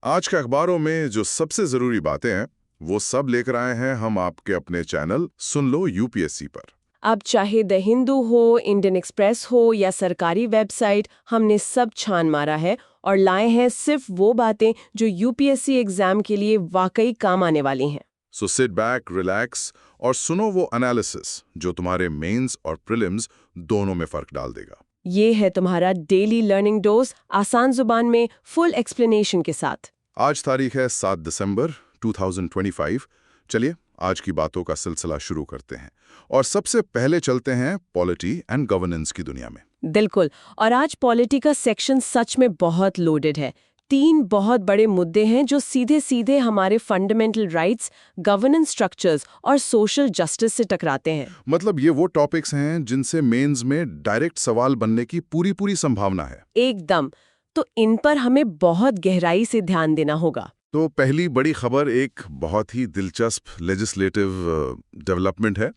आज के अखबारों में जो सबसे जरूरी बातें हैं वो सब लेकर आए हैं हम आपके अपने चैनल सुन लो यूपीएससी पर। अब चाहे द हिंदू हो, इंडियन एक्सप्रेस हो या सरकारी वेबसाइट, हमने सब छान मारा है और लाए हैं सिर्फ वो बातें जो यूपीएससी एग्जाम के लिए वाकई काम आने वाली हैं। सो सिट बैक, रिलैक्स और सुनो वो एनालिसिस जो तुम्हारे मेंस और प्रीलिम्स दोनों में फर्क डाल देगा। ये है तुम्हारा डेली लर्निंग डोज, आसान जुबान में फुल एक्सप्लेनेशन के साथ। आज तारीख है 7 दिसंबर 2025। चलिए आज की बातों का सिलसिला शुरू करते हैं और सबसे पहले चलते हैं पॉलिटी एंड गवर्नेंस की दुनिया में। बिल्कुल, और आज पॉलिटी का सेक्शन सच में बहुत लोडेड है। 3 बहुत बड़े मुद्दे हैं जो सीधे सीधे हमारे फंडामेंटल राइट्स, गवर्नेंस स्ट्रक्चर्स और सोशल जस्टिस से टकराते हैं। मतलब ये वो टॉपिक्स हैं जिनसे मेंस में डायरेक्ट सवाल बनने की पूरी पूरी संभावना है। एकदम। तो इन पर हमें बहुत गहराई से ध्यान देना होगा। तो पहली बड़ी खबर एक बहुत ही दिलचस्प लेजिस्लेटिव डेवलपमेंट है।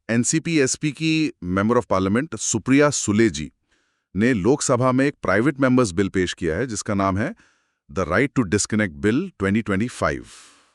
एनसीपी-एसपी की member of parliament Supriya Sule ji ने लोकसभा में एक प्राइवेट मेंबर्स बिल पेश किया है जिसका नाम है the right to disconnect bill 2025।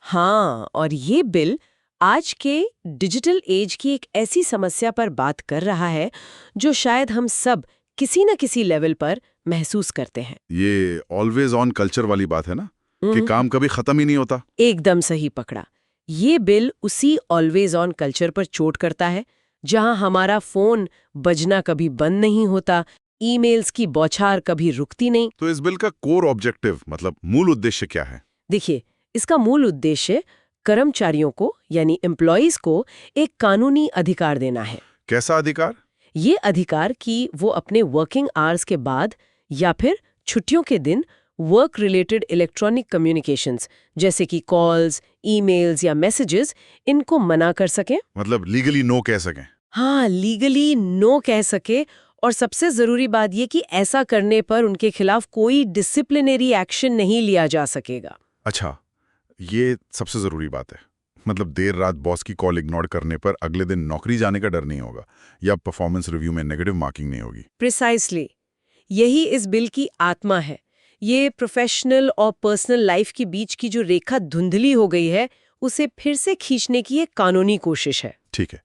हाँ, और ये बिल आज के डिजिटल एज की एक ऐसी समस्या पर बात कर रहा है जो शायद हम सब किसी न किसी लेवल पर महसूस करते हैं। ये ऑलवेज ऑन कल्चर वाली बात है ना, कि काम कभी खत्म ही नहीं होता। एकदम सही पकड़ा। ये बिल उसी ऑलवेज ऑन कल्चर पर चोट करता है जहां हमारा फोन बजना कभी बंद नहीं होता, ईमेल्स की बौछार कभी रुकती नहीं। तो इस बिल का कोर ऑब्जेक्टिव मतलब मूल उद्देश्य क्या है? देखिए, इसका मूल उद्देश्य कर्मचारियों को यानी एम्प्लॉयज को एक कानूनी अधिकार देना है। कैसा अधिकार? ये अधिकार कि वो अपने वर्किंग आवर्स के बाद या फिर छुट्टियों के दिन वर्क रिलेटेड इलेक्ट्रॉनिक कम्युनिकेशंस जैसे कि कॉल्स, ईमेल्स या मैसेजेस, इनको मना कर सकें। मतलब लीगली नो कह सकें। हाँ, लीगली नो कह सके। और सबसे जरूरी बात ये कि ऐसा करने पर उनके खिलाफ कोई डिसिप्लिनरी एक्शन नहीं लिया जा सकेगा। अच्छा, ये सबसे जरूरी बात है। मतलब देर रात बॉस की कॉल इग्नोर करने पर अगले दिन नौकरी जाने का डर नहीं होगा या परफॉर्मेंस रिव्यू में नेगेटिव मार्किंग नहीं होगी। प्रिसाइसली, यही इस बिल की आत्मा है। ये प्रोफेशनल और पर्सनल लाइफ के बीच की जो रेखा धुंधली हो गई है उसे फिर से खींचने की एक कानूनी कोशिश है। ठीक है,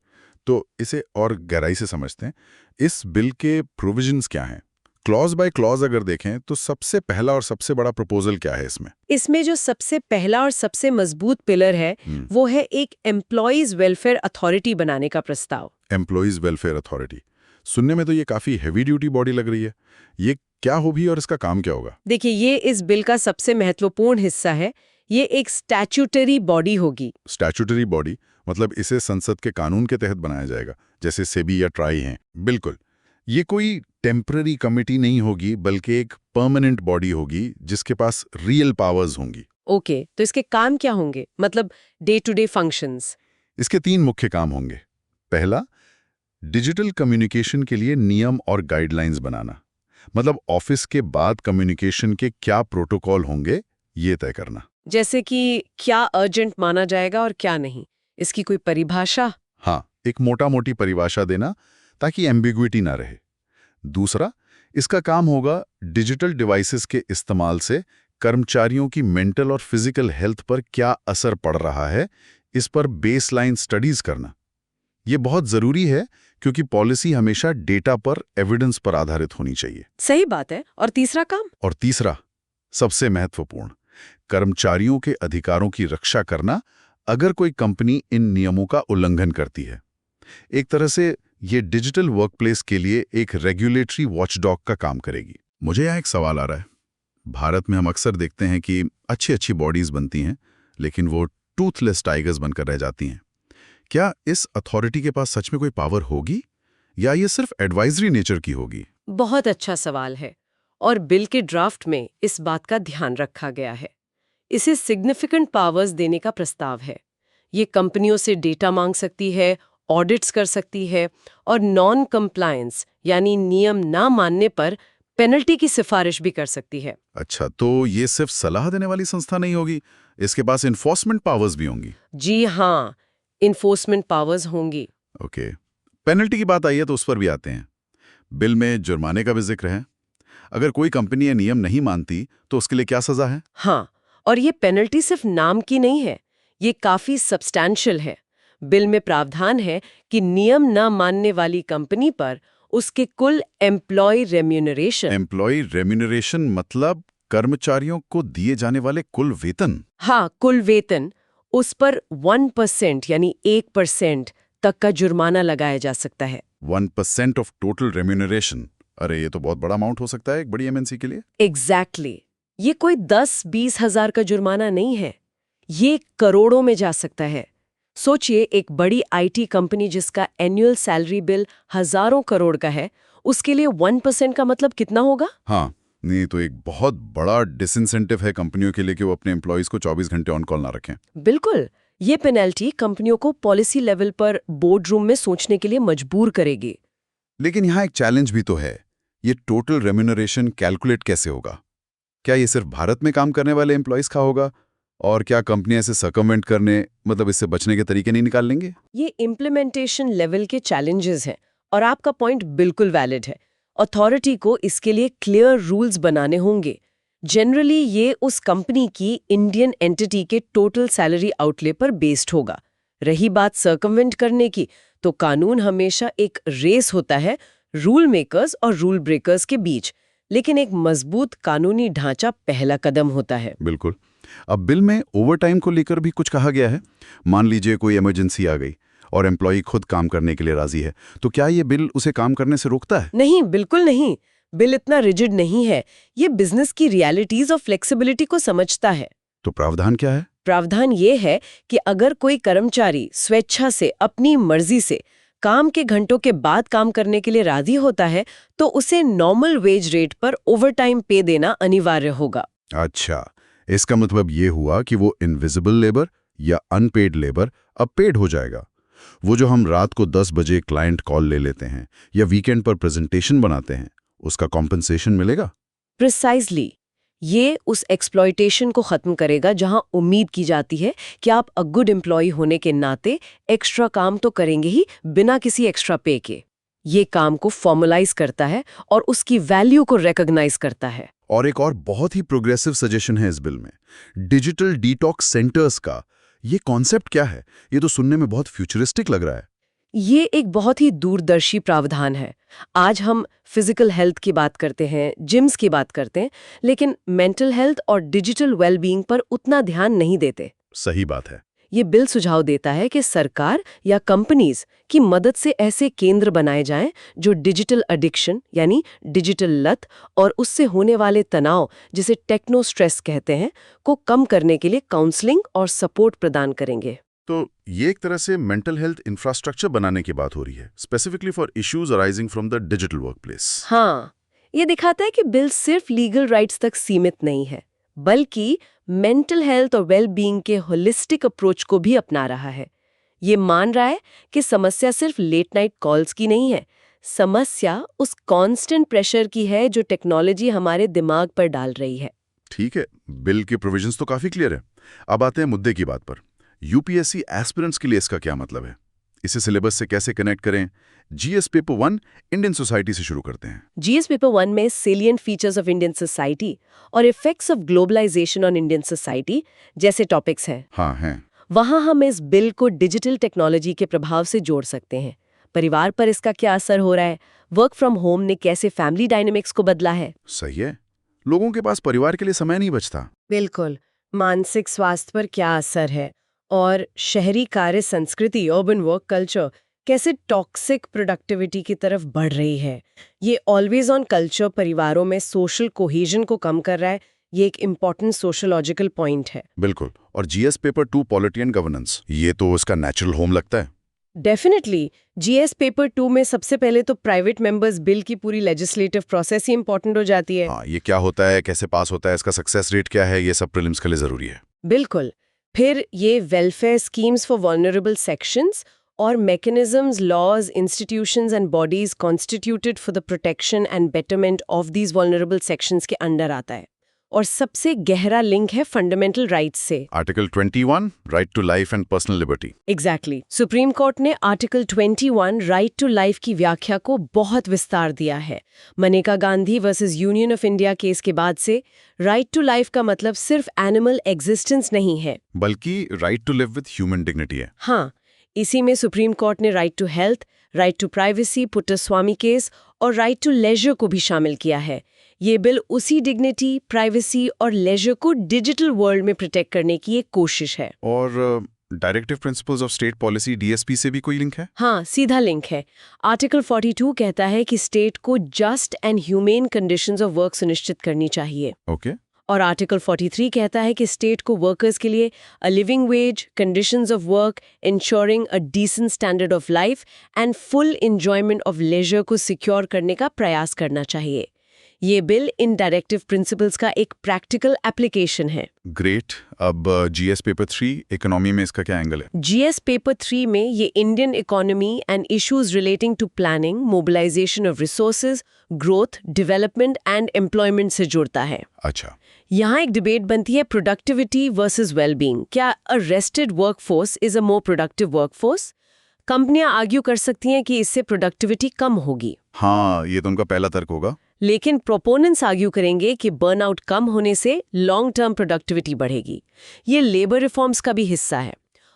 तो इसे और गहराई से समझते हैं। इस बिल के प्रोविजंस क्या हैं? क्लॉज बाय क्लॉज अगर देखें तो सबसे पहला और सबसे बड़ा प्रपोजल क्या है इसमें? इसमें जो सबसे पहला और सबसे मजबूत पिलर है वो है एक एम्प्लॉयज वेलफेयर अथॉरिटी बनाने का प्रस्ताव। एम्प्लॉयज वेलफेयर अथॉरिटी सुनने में तो ये काफी हैवी ड्यूटी बॉडी लग रही है। ये क्या होगी और इसका काम क्या होगा? देखिए, ये इस बिल का सबसे महत्वपूर्ण हिस्सा है। ये एक स्टैट्यूटरी बॉडी होगी। स्टैट्यूटरी बॉडी मतलब इसे संसद के कानून के तहत बनाया जाएगा, जैसे सेबी या ट्राई हैं। बिल्कुल, ये कोई टेम्पररी कमिटी नहीं होगी बल्कि एक परमानेंट बॉडी होगी जिसके पास रियल पावर्स होंगी। ओके, तो इसके काम क्या होंगे, मतलब डे टू डे फंक्शंस? इसके 3 मुख्य काम होंगे। पहला, डिजिटल कम्युनिकेशन के लिए नियम और गाइडलाइंस बनाना, मतलब ऑफिस के बाद कम्युनिकेशन के क्या प्रोटोकॉल होंगे ये तय करना। जैसे कि क्या अर्जेंट माना जाएगा और क्या नहीं, इसकी कोई परिभाषा? हाँ, एक मोटा-मोटी परिभाषा देना ताकि एम्बिग्विटी ना रहे। दूसरा, इसका काम होगा डिजिटल डिवाइसेस के इस्तेमाल से कर्मचारियों की मेंटल और फिजिकल हेल्थ पर क्या असर पड़ रहा है, इस पर बेसलाइन स्टडीज करना। ये बहुत जरूरी है क्योंकि पॉलिसी हमेशा डेटा पर, एविडेंस पर आधारित होनी चाहिए। सही बात है। और तीसरा काम? और तीसरा, सबसे महत्वपूर्ण, कर्मचारियों के अधिकारों की रक्षा करना अगर कोई कंपनी इन नियमों का उल्लंघन करती है। एक तरह से ये डिजिटल वर्कप्लेस के लिए एक रेगुलेटरी वॉचडॉग का काम करेगी। मुझे यहाँ एक सवाल आ रहा है। भारत में हम अक्सर देखते हैं कि अच्छी अच्छी बॉडीज बनती हैं लेकिन वो टूथलेस टाइगर्स बनकर रह जाती हैं। क्या इस अथॉरिटी के पास सच में कोई पावर होगी या ये सिर्फ एडवाइजरी नेचर की होगी? बहुत अच्छा सवाल है और बिल के ड्राफ्ट में इस बात का ध्यान रखा गया है। इसे सिग्निफिकेंट पावर्स देने का प्रस्ताव है। ये कंपनियों से डेटा मांग सकती है, ऑडिट्स कर सकती है और नॉन कंप्लायंस यानी नियम ना मानने पर पेनल्टी की सिफारिश भी कर सकती है। अच्छा, तो ये सिर्फ सलाह देने वाली संस्था नहीं होगी, इसके पास इन्फोर्समेंट पावर्स भी होंगी? जी हाँ, इन्फोर्समेंट पावर्स होंगी। ओके, पेनल्टी की बात आई है तो उस पर भी आते हैं। बिल में जुर्माने का भी जिक्र है। अगर कोई कंपनी ये नियम नहीं मानती तो उसके लिए क्या सजा है? हाँ, और ये पेनल्टी सिर्फ नाम की नहीं है, ये काफी सब्सटैंशियल है। बिल में प्रावधान है कि नियम न मानने वाली कंपनी पर उसके कुल एम्प्लॉय रेम्यूनरेशन मतलब कर्मचारियों को दिए जाने वाले कुल वेतन? हाँ, कुल वेतन, उस पर 1% यानी 1% तक का जुर्माना लगाया जा सकता है। 1% ऑफ टोटल रेम्यूनरेशन? अरे ये तो बहुत बड़ा अमाउंट हो सकता है एक बड़ी एमएनसी के लिए। एग्जैक्टली ये कोई 10-20 हजार का जुर्माना नहीं है, ये करोड़ों में जा सकता है। सोचिए, एक बड़ी आईटी कंपनी जिसका एनुअल सैलरी बिल हजारों करोड़ का है, उसके लिए 1% का मतलब कितना होगा? हाँ, नहीं तो एक बहुत बड़ा डिसइंसेंटिव है कंपनियों के लिए कि वो अपने एम्प्लॉयज को 24 घंटे ऑन कॉल ना रखें। बिल्कुल, ये पेनल्टी कंपनियों को पॉलिसी लेवल पर बोर्ड रूम में सोचने के लिए मजबूर करेगी। लेकिन यहाँ एक चैलेंज भी तो है, ये टोटल रेम्यूनरेशन कैलकुलेट कैसे होगा? क्या ये सिर्फ भारत में काम करने वाले एम्प्लॉयज का होगा? और क्या कंपनियां इसे सर्कमवेंट करने, मतलब इससे बचने के तरीके नहीं निकाल लेंगे? ये इम्प्लीमेंटेशन लेवल के चैलेंजेस हैं, और आपका पॉइंट बिल्कुल वैलिड है। अथॉरिटी को इसके लिए क्लियर रूल्स बनाने होंगे। जनरली ये उस कंपनी की इंडियन एंटिटी के टोटल सैलरी आउटले पर बेस्ड होगा। रही बात सर्कमवेंट करने की, तो कानून हमेशा एक रेस होता है रूल मेकर्स और रूल ब्रेकर्स के बीच, लेकिन एक मजबूत कानूनी ढांचा पहला कदम होता है। बिल्कुल। अब बिल में ओवरटाइम को लेकर भी कुछ कहा गया है। मान लीजिए कोई इमरजेंसी आ गई और एम्प्लॉय खुद काम करने के लिए राजी है, तो क्या ये बिल उसे काम करने से रोकता है? नहीं, बिल्कुल नहीं। बिल इतना रिजिड नहीं है। ये बिजनेस की रियलिटीज और फ्लेक्सिबिलिटी को समझता है। तो प्रावधान क्या है? प्रावधान ये है कि अगर कोई कर्मचारी स्वेच्छा से, अपनी मर्जी से काम के घंटों के बाद काम करने के लिए राजी होता है, तो उसे नॉर्मल वेज रेट पर ओवरटाइम पे देना अनिवार्य होगा। अच्छा, इसका मतलब ये हुआ कि वो इनविजिबल लेबर या अनपेड लेबर अब पेड हो जाएगा। वो जो हम रात को 10 बजे क्लाइंट कॉल ले लेते हैं या वीकेंड पर प्रेजेंटेशन बनाते हैं, उसका कॉम्पनसेशन मिलेगा? प्रिसाइजली, ये उस एक्सप्लॉयटेशन को खत्म करेगा जहां उम्मीद की जाती है कि आप अ गुड एम्प्लॉय होने के नाते एक्स्ट्रा काम तो करेंगे ही बिना किसी एक्स्ट्रा पे के। ये काम को फॉर्मलाइज करता है और उसकी वैल्यू को रिकॉग्नाइज करता है। और एक और बहुत ही प्रोग्रेसिव सजेशन है इस बिल में, डिजिटल डिटॉक्स सेंटर्स का। ये कॉन्सेप्ट क्या है? ये तो सुनने में बहुत फ्यूचरिस्टिक लग रहा है। ये एक बहुत ही दूरदर्शी प्रावधान है। आज हम फिजिकल हेल्थ की बात करते हैं, जिम्स की बात करते हैं, लेकिन मेंटल हेल्थ और डिजिटल वेलबीइंग पर उतना ध्यान नहीं देते। सही बात है। ये बिल सुझाव देता है कि सरकार या कंपनीज की मदद से ऐसे केंद्र बनाए जाएं जो डिजिटल एडिक्शन यानी डिजिटल लत और उससे होने वाले तनाव, जिसे टेक्नो स्ट्रेस कहते हैं, को कम करने के लिए काउंसलिंग और सपोर्ट प्रदान करेंगे। तो ये एक तरह से मेंटल हेल्थ इंफ्रास्ट्रक्चर बनाने की बात हो रही है, specifically for issues arising from the digital workplace. हाँ, ये दिखाता है कि बिल सिर्फ लीगल राइट्स तक सीमित नहीं है, बल्कि मेंटल हेल्थ और वेल-बीइंग के होलिस्टिक अप्रोच को भी अपना रहा है। ये मान रहा है कि समस्या सिर्फ लेट नाइट कॉल्स की नहीं है, समस्या उस कांस्टेंट प्रेशर की है जो टेक्नोलॉजी हमारे दिमाग पर डाल रही है। ठीक है, बिल के प्रोविजंस तो काफी क्लियर है। अब आते हैं मुद्दे की बात पर। यूपीएससी एस्पिरेंट्स के लिए इसका क्या मतलब है? इसे सिलेबस से कैसे कनेक्ट करें? जीएस पेपर 1 इंडियन सोसाइटी से शुरू करते हैं। जीएस पेपर 1 में salient features of Indian society और effects of globalisation on Indian society जैसे टॉपिक्स हैं। हाँ हैं। वहां हम इस बिल को डिजिटल टेक्नोलॉजी के प्रभाव से जोड़ सकते हैं। परिवार पर इसका क्या असर हो रहा है, वर्क फ्रॉम होम ने कैसे फैमिली डायनेमिक्स को बदला है। सही है, लोगों के पास परिवार के लिए समय नहीं बचता। बिल्कुल, मानसिक स्वास्थ्य पर क्या असर है, और शहरी कार्य संस्कृति, अर्बन वर्क कल्चर कैसे टॉक्सिक प्रोडक्टिविटी की तरफ बढ़ रही है। ये ऑलवेज ऑन कल्चर परिवारों में सोशल कोहेजन को कम कर रहा है। ये एक इम्पॉर्टेंट सोशोलॉजिकल पॉइंट है। बिल्कुल। और GS paper 2 polity and governance, ये तो उसका नेचुरल होम लगता है। डेफिनेटली, जीएस पेपर 2 में सबसे पहले तो प्राइवेट मेंबर्स बिल की पूरी लेजिस्लेटिव प्रोसेस ही इंपॉर्टेंट हो जाती है। हाँ, ये क्या होता है, कैसे पास होता है, इसका सक्सेस रेट क्या है, ये सब प्रीलिम्स के लिए जरूरी है। बिल्कुल। फिर ये welfare schemes for vulnerable sections और mechanisms, laws, institutions and bodies constituted for the protection and betterment of these vulnerable sections के अंडर आता है। और सबसे गहरा लिंक है फंडामेंटल राइट्स से। Article 21 right to life and personal liberty. Exactly. Supreme court ने आर्टिकल 21 राइट टू लाइफ की व्याख्या को बहुत विस्तार दिया है। Maneka Gandhi versus Union of India case के बाद से राइट टू लाइफ का मतलब सिर्फ एनिमल एग्जिस्टेंस नहीं है, बल्कि right to live with human dignity है। हाँ, इसी में सुप्रीम कोर्ट ने right to health, right to privacy, Puttaswamy case और राइट टू लेजर को भी शामिल किया है। ये बिल उसी डिग्निटी, प्राइवेसी और लेजर को डिजिटल वर्ल्ड में प्रोटेक्ट करने की एक कोशिश है। और directive principles of state policy DSP से भी कोई लिंक है? हाँ, सीधा लिंक है। आर्टिकल 42 कहता है कि स्टेट को just and humane conditions of work सुनिश्चित करनी चाहिए। ओके। और आर्टिकल 43 कहता है कि स्टेट को वर्कर्स के लिए a living wage, conditions of work, ensuring a decent standard of life and full enjoyment of leisure को सिक्योर करने का प्रयास करना चाहिए। ये बिल इन डायरेक्टिव प्रिंसिपल्स का एक प्रैक्टिकल एप्लीकेशन है। ग्रेट। अब जीएस पेपर 3 इकोनॉमी में इसका क्या एंगल है? जीएस पेपर 3 में ये Indian economy and issues relating to planning, mobilisation of resources, growth, development and employment से जुड़ता है। अच्छा। यहाँ एक डिबेट बनती है प्रोडक्टिविटी वर्सेस वेलबींग। क्या a rested workforce is a more productive workforce? कंपनियां आर्ग्यू कर सकती हैं कि इससे प्रोडक्टिविटी कम होगी। हाँ, ये तो उनका पहला तर्क होगा। लेकिन प्रोपोनेंट्स आर्ग्यू करेंगे कि बर्नआउट कम होने से लॉन्ग टर्म प्रोडक्टिविटी बढ़ेगी। ये लेबर रिफॉर्म्स का भी हिस्सा है।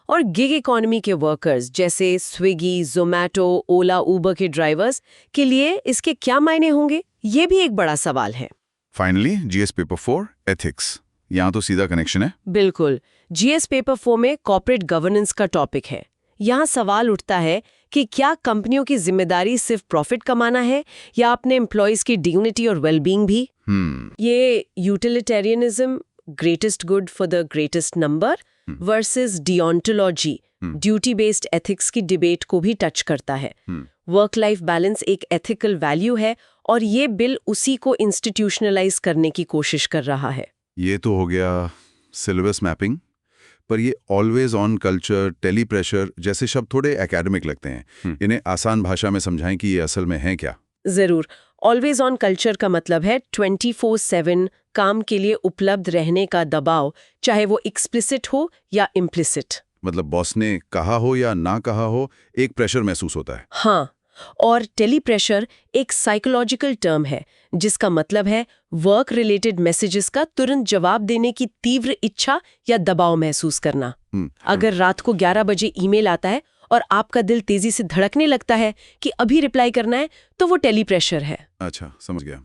और गिग इकोनॉमी के वर्कर्स जैसे स्विगी, जोमैटो, ओला, उबर के ड्राइवर्स के लिए इसके क्या मायने होंगे, ये भी एक बड़ा सवाल है। Finally GS paper 4 ethics. यहाँ तो सीधा कनेक्शन है। बिल्कुल। जीएस पेपर 4 में कॉर्पोरेट गवर्नेंस का टॉपिक है। यहाँ सवाल उठता है कि क्या कंपनियों की जिम्मेदारी सिर्फ प्रॉफिट कमाना है या अपने एम्प्लॉयज की डिग्निटी और वेलबींग भी? ये utilitarianism, greatest good for the greatest number versus deontology, duty based ethics की डिबेट को भी टच करता है। वर्क लाइफ बैलेंस एक एथिकल वैल्यू है और ये बिल उसी को इंस्टीट्यूशनलाइज करने की कोशिश कर रहा है। ये तो हो गया सिलेबस मैपिंग, पर ये always on culture, tele pressure जैसे शब्द थोड़े एकेडमिक लगते हैं। इन्हें आसान भाषा में समझाएं कि ये असल में है क्या? जरूर। ऑलवेज ऑन कल्चर का मतलब है 24/7 काम के लिए उपलब्ध रहने का दबाव, चाहे वो एक्सप्लिसिट हो या इम्प्लिसिट। मतलब बॉस ने कहा हो या ना कहा हो, एक प्रेशर महसूस होता है। हाँ, और टेली प्रेशर एक साइकोलॉजिकल टर्म है जिसका मतलब है वर्क रिलेटेड मैसेजेस का तुरंत जवाब देने की तीव्र इच्छा या दबाव महसूस करना। अगर रात को 11 बजे ईमेल आता है और आपका दिल तेजी से धड़कने लगता है कि अभी रिप्लाई करना है, तो वो टेली प्रेशर है। अच्छा, समझ गया।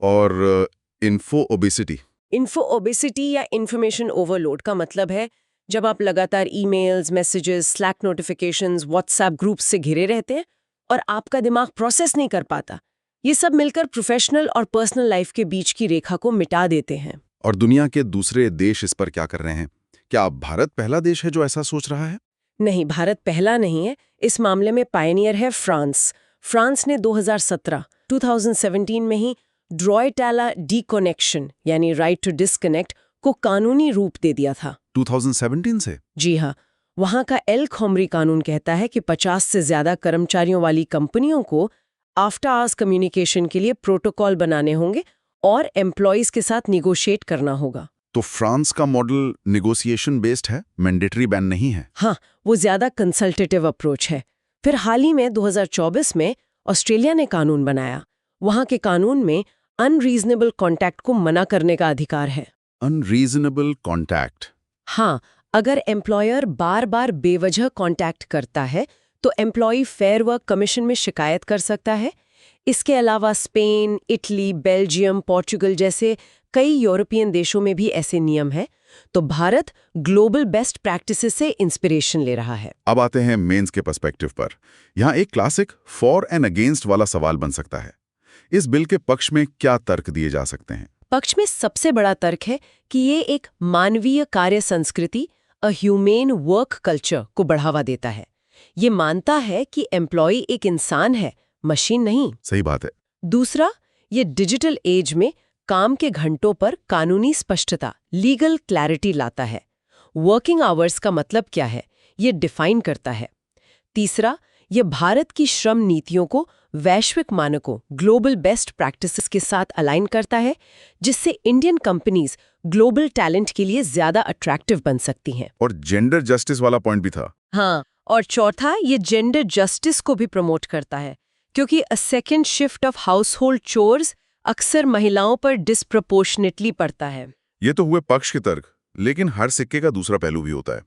और इन्फो ओबेसिटी? इन्फो ओबेसिटी या इंफॉर्मेशन ओवरलोड का मतलब है जब आप लगातार emails, messages, slack notifications, WhatsApp groups से घिरे रहते हैं और आपका दिमाग प्रोसेस नहीं कर पाता। ये सब मिलकर प्रोफेशनल और पर्सनल लाइफ के बीच की रेखा को मिटा देते हैं। और दुनिया के दूसरे देश इस पर क्या कर रहे हैं? क्या भारत पहला देश है जो ऐसा सोच रहा है? नहीं, भारत पहला नहीं है। इस मामले में पायनियर है फ्रांस। फ्रांस ने 2017 में ही ड्रॉयटाला डिकनेक्शन यानी राइट टू डिस्कनेक्ट को कानूनी रूप दे दिया था। 2017 से? जी हाँ। वहां का एल खोमरी कानून कहता है कि 50 से ज्यादा कर्मचारियों वाली कंपनियों को आफ्टर आवर्स कम्युनिकेशन के लिए प्रोटोकॉल बनाने होंगे और एम्प्लॉयज के साथ निगोशिएट करना होगा। तो फ्रांस का मॉडल निगोशिएशन बेस्ड है, मैंडेटरी बैन नहीं है। हाँ, वो ज्यादा कंसल्टेटिव अप्रोच है। फिर हाल ही में 2024 में ऑस्ट्रेलिया ने कानून बनाया। वहां के कानून में अनरीजनेबल कॉन्टैक्ट को मना करने का अधिकार है। Unreasonable contact? हाँ, अगर एम्प्लॉयर बार बार बेवजह कॉन्टैक्ट करता है तो एम्प्लॉय फेयर वर्क कमीशन में शिकायत कर सकता है। इसके अलावा स्पेन, इटली, बेल्जियम, पोर्चुगल जैसे कई यूरोपियन देशों में भी ऐसे नियम हैं। तो भारत ग्लोबल बेस्ट प्रैक्टिसेस से इंस्पिरेशन ले रहा है। अब आते हैं मेंस के पर्सपेक्टिव पर। यहाँ एक क्लासिक फॉर एंड अगेंस्ट वाला सवाल बन सकता है। इस बिल के पक्ष में क्या तर्क दिए जा सकते हैं? पक्ष में सबसे बड़ा तर्क है कि ये एक मानवीय कार्य संस्कृति, अ ह्यूमेन वर्क कल्चर को बढ़ावा देता है। ये मानता है कि एम्प्लॉय एक इंसान है, मशीन नहीं। सही बात है। दूसरा, ये डिजिटल एज में काम के घंटों पर कानूनी स्पष्टता, लीगल क्लैरिटी लाता है। वर्किंग आवर्स का मतलब क्या है, ये डिफाइन करता है। तीसरा, ये भारत की श्रम नीतियों को वैश्विक मानकों ग्लोबल बेस्ट प्रैक्टिसेस के साथ अलाइन करता है, जिससे इंडियन कंपनीज ग्लोबल टैलेंट के लिए ज्यादा अट्रैक्टिव बन सकती हैं। और जेंडर जस्टिस वाला पॉइंट भी था। हाँ, और चौथा, ये जेंडर जस्टिस को भी प्रमोट करता है, क्योंकि a second shift of house hold chores अक्सर महिलाओं पर डिस्प्रपोर्शनेटली पड़ता है। ये तो हुए पक्ष के तर्क, लेकिन हर सिक्के का दूसरा पहलू भी होता है।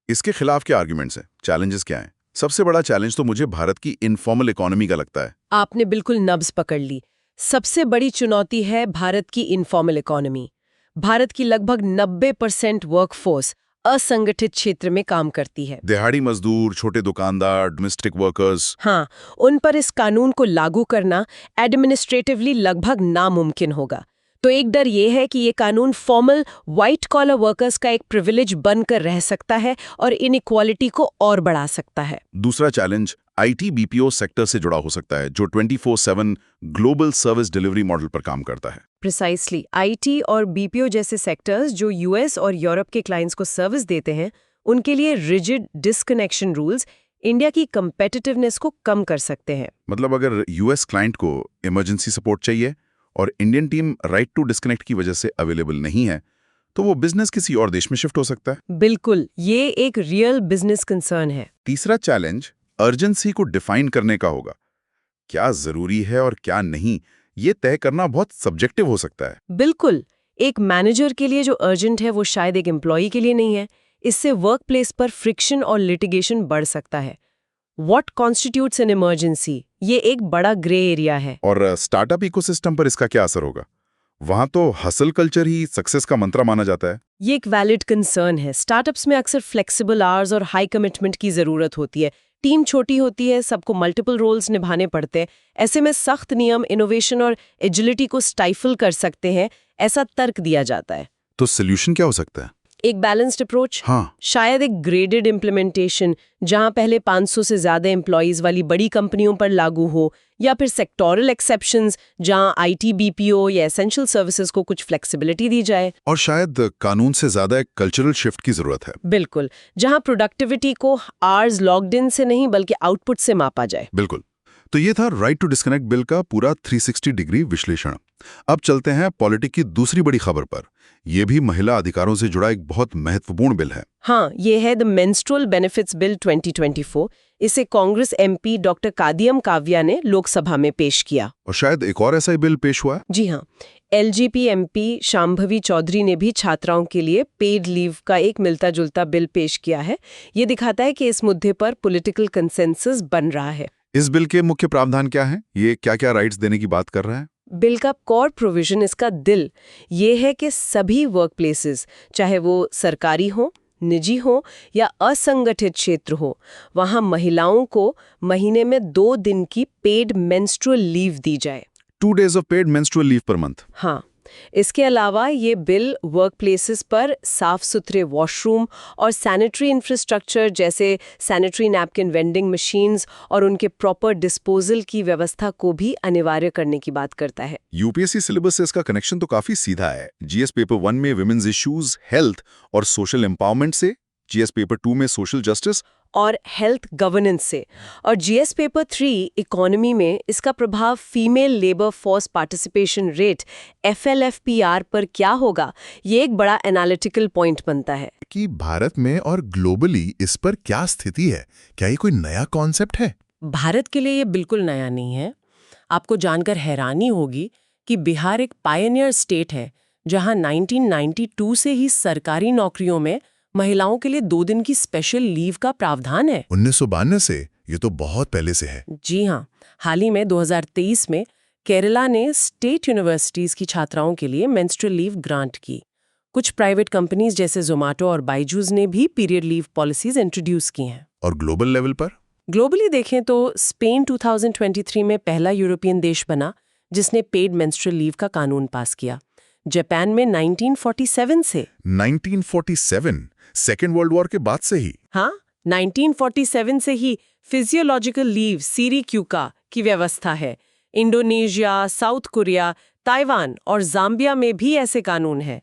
इसके खिलाफ क्या आर्ग्यूमेंट्स हैं, चैलेंजेस क्या हैं? सबसे बड़ा चैलेंज तो मुझे भारत की इनफॉर्मल इकोनॉमी का लगता है। आपने बिल्कुल नब्ज पकड़ ली। सबसे बड़ी चुनौती है भारत की इनफॉर्मल इकोनॉमी। भारत की लगभग 90% वर्कफोर्स असंगठित क्षेत्र में काम करती है। दिहाड़ी मजदूर, छोटे दुकानदार, डोमेस्टिक वर्कर्स। हाँ, उन पर इस कानून को लागू करना एडमिनिस्ट्रेटिवली लगभग नामुमकिन होगा। तो एक डर ये है कि ये कानून फॉर्मल व्हाइट कॉलर वर्कर्स का एक प्रिविलेज बनकर रह सकता है और इनइक्वालिटी को और बढ़ा सकता है। दूसरा चैलेंज आईटी बीपीओ सेक्टर से जुड़ा हो सकता है, जो 24/7 ग्लोबल सर्विस डिलीवरी मॉडल पर काम करता है। प्रिसाइसली, आईटी और बीपीओ जैसे सेक्टर्स जो यूएस और यूरोप के क्लाइंट्स को सर्विस देते हैं, उनके लिए रिजिड डिस्कनेक्शन रूल्स इंडिया की कंपेटिटिवनेस को कम कर सकते हैं। मतलब अगर यूएस क्लाइंट को इमरजेंसी सपोर्ट चाहिए और Indian team right to disconnect की वजह से अवेलेबल नहीं है, तो वो बिजनेस किसी और देश में शिफ्ट हो सकता है। बिल्कुल, ये एक रियल बिजनेस कंसर्न है। तीसरा चैलेंज अर्जेंसी को डिफाइन करने का होगा। क्या जरूरी है और क्या नहीं, ये तय करना बहुत सब्जेक्टिव हो सकता है। बिल्कुल, एक मैनेजर के लिए जो अर्जेंट है वो शायद एक एम्प्लॉई के लिए नहीं है। इससे वर्क प्लेस पर फ्रिक्शन और लिटिगेशन बढ़ सकता है। व्हाट कॉन्स्टिट्यूट्स एन इमरजेंसी, ये एक बड़ा ग्रे एरिया है। और स्टार्टअप इकोसिस्टम पर इसका क्या असर होगा? वहां तो हसल कल्चर ही सक्सेस का मंत्र माना जाता है। ये एक वैलिड कंसर्न है। स्टार्टअप्स में अक्सर फ्लेक्सिबल आवर्स और हाई कमिटमेंट की जरूरत होती है। टीम छोटी होती है, सबको मल्टीपल रोल्स निभाने पड़ते हैं। ऐसे में सख्त नियम इनोवेशन और एजिलिटी को स्टाइफल कर सकते हैं, ऐसा तर्क दिया जाता है। तो सोल्यूशन क्या हो सकता है? एक बैलेंस्ड अप्रोच, हाँ, शायद एक ग्रेडेड इम्प्लीमेंटेशन, जहां पहले 500 से ज्यादा एम्प्लॉयज वाली बड़ी कंपनियों पर लागू हो, या फिर सेक्टोरल एक्सेप्शंस जहां आईटी बीपीओ या एसेंशियल सर्विसेज को कुछ फ्लेक्सिबिलिटी दी जाए। और शायद कानून से ज्यादा एक कल्चरल शिफ्ट की जरूरत है। बिल्कुल, जहां प्रोडक्टिविटी को आवर्स लॉग्ड इन से नहीं बल्कि आउटपुट से मापा जाए। बिल्कुल। तो ये था राइट टू डिस्कनेक्ट बिल का पूरा 360 डिग्री विश्लेषण। अब चलते हैं पॉलिटिक की दूसरी बड़ी खबर पर। यह भी महिला अधिकारों से जुड़ा एक बहुत महत्वपूर्ण बिल है। हाँ, ये है द मेंस्ट्रुअल बेनिफिट्स बिल 2024। इसे कांग्रेस एमपी डॉक्टर कादियम काव्या ने लोकसभा में पेश किया। और शायद एक और ऐसा ही बिल पेश हुआ है। जी हाँ, एलजेपी एमपी शांभवी चौधरी ने भी छात्राओं के लिए पेड लीव का एक मिलता जुलता बिल पेश किया है। ये दिखाता है कि इस मुद्दे पर पॉलिटिकल कंसेंसस बन रहा है। इस बिल के मुख्य प्रावधान क्या हैं? ये क्या-क्या राइट्स देने की बात कर रहा है? बिल का कोर प्रोविजन, इसका दिल, ये है कि सभी वर्क प्लेसेस, चाहे वो सरकारी हो, निजी हो या असंगठित क्षेत्र हो, वहां महिलाओं को महीने में 2 दिन की पेड मेंस्ट्रुअल लीव दी जाए। 2 days of paid menstrual leave per month. हाँ, इसके अलावा ये बिल वर्क प्लेसेस पर साफ सुथरे वॉशरूम और सैनिटरी इंफ्रास्ट्रक्चर जैसे सैनिटरी नैपकिन वेंडिंग मशीन्स और उनके प्रॉपर डिस्पोजल की व्यवस्था को भी अनिवार्य करने की बात करता है। यूपीएससी सिलेबस से इसका कनेक्शन तो काफी सीधा है। जीएस पेपर 1 में विमेन्स इश्यूज, हेल्थ और सोशल एम्पावरमेंट से, जीएस पेपर 2 में सोशल जस्टिस और हेल्थ गवर्नेंस से, और जीएस पेपर 3 इकोनॉमी में इसका प्रभाव female labour force participation rate FLFPR पर क्या होगा, ये एक बड़ा एनालिटिकल पॉइंट बनता है। कि भारत में और ग्लोबली इस पर क्या स्थिति है? क्या ये कोई नया कॉन्सेप्ट है? भारत के लिए ये बिल्कुल नया नहीं है। आपको जानकर हैरानी होगी कि बिहार एक पायनियर स्टेट है जहां 1992 से ही सरकारी नौकरियों में महिलाओं के लिए 2 दिन की स्पेशल लीव का प्रावधान है। 1992 से? ये तो बहुत पहले से है। जी हाँ, हाल ही में 2023 में केरला ने स्टेट यूनिवर्सिटीज की छात्राओं के लिए मेंस्ट्रुअल लीव ग्रांट की। कुछ प्राइवेट कंपनीज जैसे जोमेटो और बाइजूस ने भी पीरियड लीव पॉलिसीज इंट्रोड्यूस की हैं। और ग्लोबल लेवल पर? ग्लोबली देखें तो स्पेन 2023 में पहला यूरोपियन देश बना जिसने पेड मेंस्ट्रुअल लीव का कानून पास किया। जापान में 1947 से। 1947? सेकेंड वर्ल्ड वॉर के बाद से ही? हाँ, 1947 से ही फिजियोलॉजिकल लीव सीरीक्यूका की व्यवस्था है। इंडोनेशिया, साउथ कोरिया, ताइवान और जाम्बिया में भी ऐसे कानून हैं।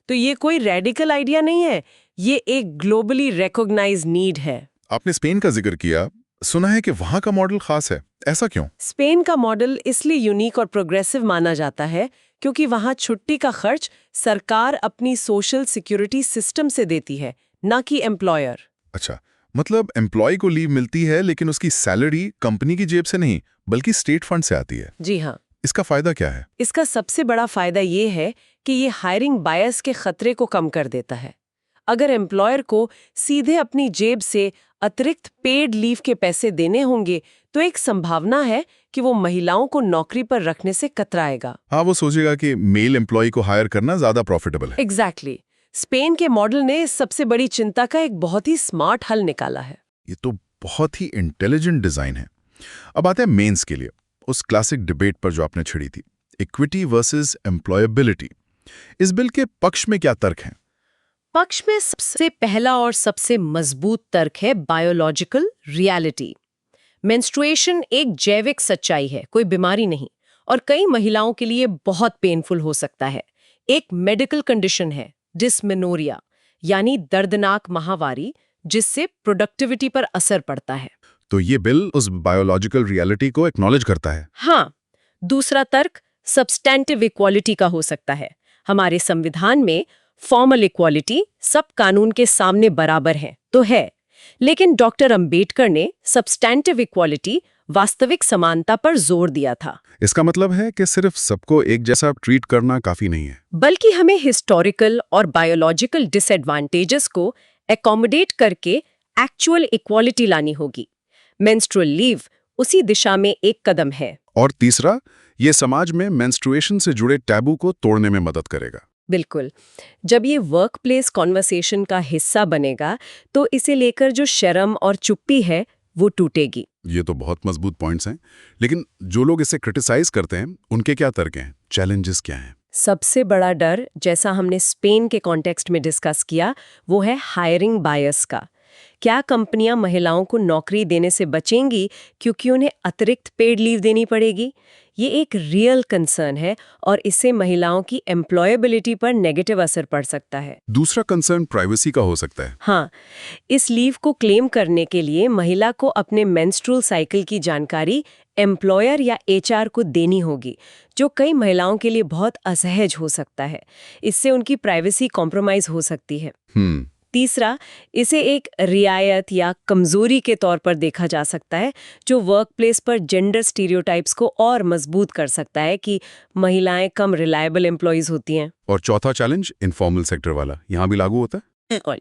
तो ये कोई रेडिकल आइडिया नहीं है, ये एक ग्लोबली रिकॉग्नाइज्ड नीड है। आपने स्पेन का जिक्र किया। सुना है कि वहां का मॉडल खास है, ऐसा क्यों? स्पेन का मॉडल इसलिए यूनिक और प्रोग्रेसिव माना जाता है क्योंकि वहां छुट्टी का खर्च सरकार अपनी सोशल सिक्योरिटी सिस्टम से देती है, ना कि एम्प्लॉयर। अच्छा, मतलब एम्प्लॉय को लीव मिलती है लेकिन उसकी सैलरी कंपनी की जेब से नहीं बल्कि स्टेट फंड से आती है। जी हाँ। इसका फायदा क्या है? इसका सबसे बड़ा फायदा ये है कि ये हायरिंग बायस के खतरे को कम कर देता है। अगर एम्प्लॉयर को सीधे अपनी जेब से अतिरिक्त पेड लीव के पैसे देने होंगे तो एक संभावना है कि वो महिलाओं को नौकरी पर रखने से कतराएगा। हाँ, वो सोचेगा कि मेल एम्प्लॉय को हायर करना ज्यादा प्रॉफिटेबल है। एग्जैक्टली। स्पेन के मॉडल ने इस सबसे बड़ी चिंता का एक बहुत ही स्मार्ट हल निकाला है। ये तो बहुत ही इंटेलिजेंट डिजाइन है। अब आते हैं मेंस के लिए, उस क्लासिक डिबेट पर जो आपने छिड़ी थी, इक्विटी वर्सेस एम्प्लॉयबिलिटी। इस बिल के पक्ष में क्या तर्क हैं? पक्ष में सबसे पहला और सबसे मजबूत तर्क है बायोलॉजिकल रियलिटी। मेंस्ट्रुएशन एक जैविक सच्चाई है, कोई बीमारी नहीं, और कई महिलाओं के लिए बहुत पेनफुल हो सकता है। एक मेडिकल कंडीशन है डिस्मेनोरिया, यानी दर्दनाक माहवारी, जिससे प्रोडक्टिविटी पर असर पड़ता है। तो ये बिल उस बायोलॉजिकल रियलिटी को एक्नॉलेज करता है। हाँ। दूसरा तर्क सब्सटेंटिव इक्वालिटी का हो सकता है। हमारे संविधान में फॉर्मल इक्वालिटी, सब कानून के सामने बराबर हैं, तो है, लेकिन डॉक्टर अंबेडकर ने सब्सटेंटिव इक्वालिटी, वास्तविक समानता पर जोर दिया था। इसका मतलब है कि सिर्फ सबको एक जैसा ट्रीट करना काफी नहीं है, बल्कि हमें हिस्टोरिकल और बायोलॉजिकल डिसएडवांटेजेस को एकोमोडेट करके एक्चुअल इक्वालिटी लानी होगी। मेंस्ट्रुअल लीव उसी दिशा में एक कदम है। और तीसरा, ये समाज में मेंस्ट्रुएशन से जुड़े टैबू को तोड़ने में मदद करेगा। बिल्कुल। जब ये वर्क प्लेस कॉन्वर्सेशन का हिस्सा बनेगा तो इसे लेकर जो शर्म और चुप्पी है वो टूटेगी। ये तो बहुत मजबूत पॉइंट्स हैं, लेकिन जो लोग इसे क्रिटिसाइज करते हैं उनके क्या तर्क हैं, चैलेंजेस क्या हैं? सबसे बड़ा डर, जैसा हमने स्पेन के कॉन्टेक्स्ट में डिस्कस किया, वो है हायरिंग बायस का। क्या कंपनियां महिलाओं को नौकरी देने से बचेंगी क्योंकि उन्हें अतिरिक्त पेड लीव देनी पड़ेगी? ये एक रियल कंसर्न है और इससे महिलाओं की एम्प्लॉयबिलिटी पर नेगेटिव असर पड़ सकता है। दूसरा कंसर्न प्राइवेसी का हो सकता है। हाँ, इस लीव को क्लेम करने के लिए महिला को अपने मेंस्ट्रुअल साइकिल की जानकारी एम्प्लॉयर या एचआर को देनी होगी, जो कई महिलाओं के लिए बहुत असहज हो सकता है। इससे उनकी प्राइवेसी कॉम्प्रोमाइज हो सकती है। तीसरा, इसे एक रियायत या कमजोरी के तौर पर देखा जा सकता है, जो वर्कप्लेस पर जेंडर स्टीरियोटाइप्स को और मजबूत कर सकता है कि महिलाएं कम रिलायबल एम्प्लॉइज होती हैं। और चौथा चैलेंज इनफॉर्मल सेक्टर वाला, यहाँ भी लागू होता है।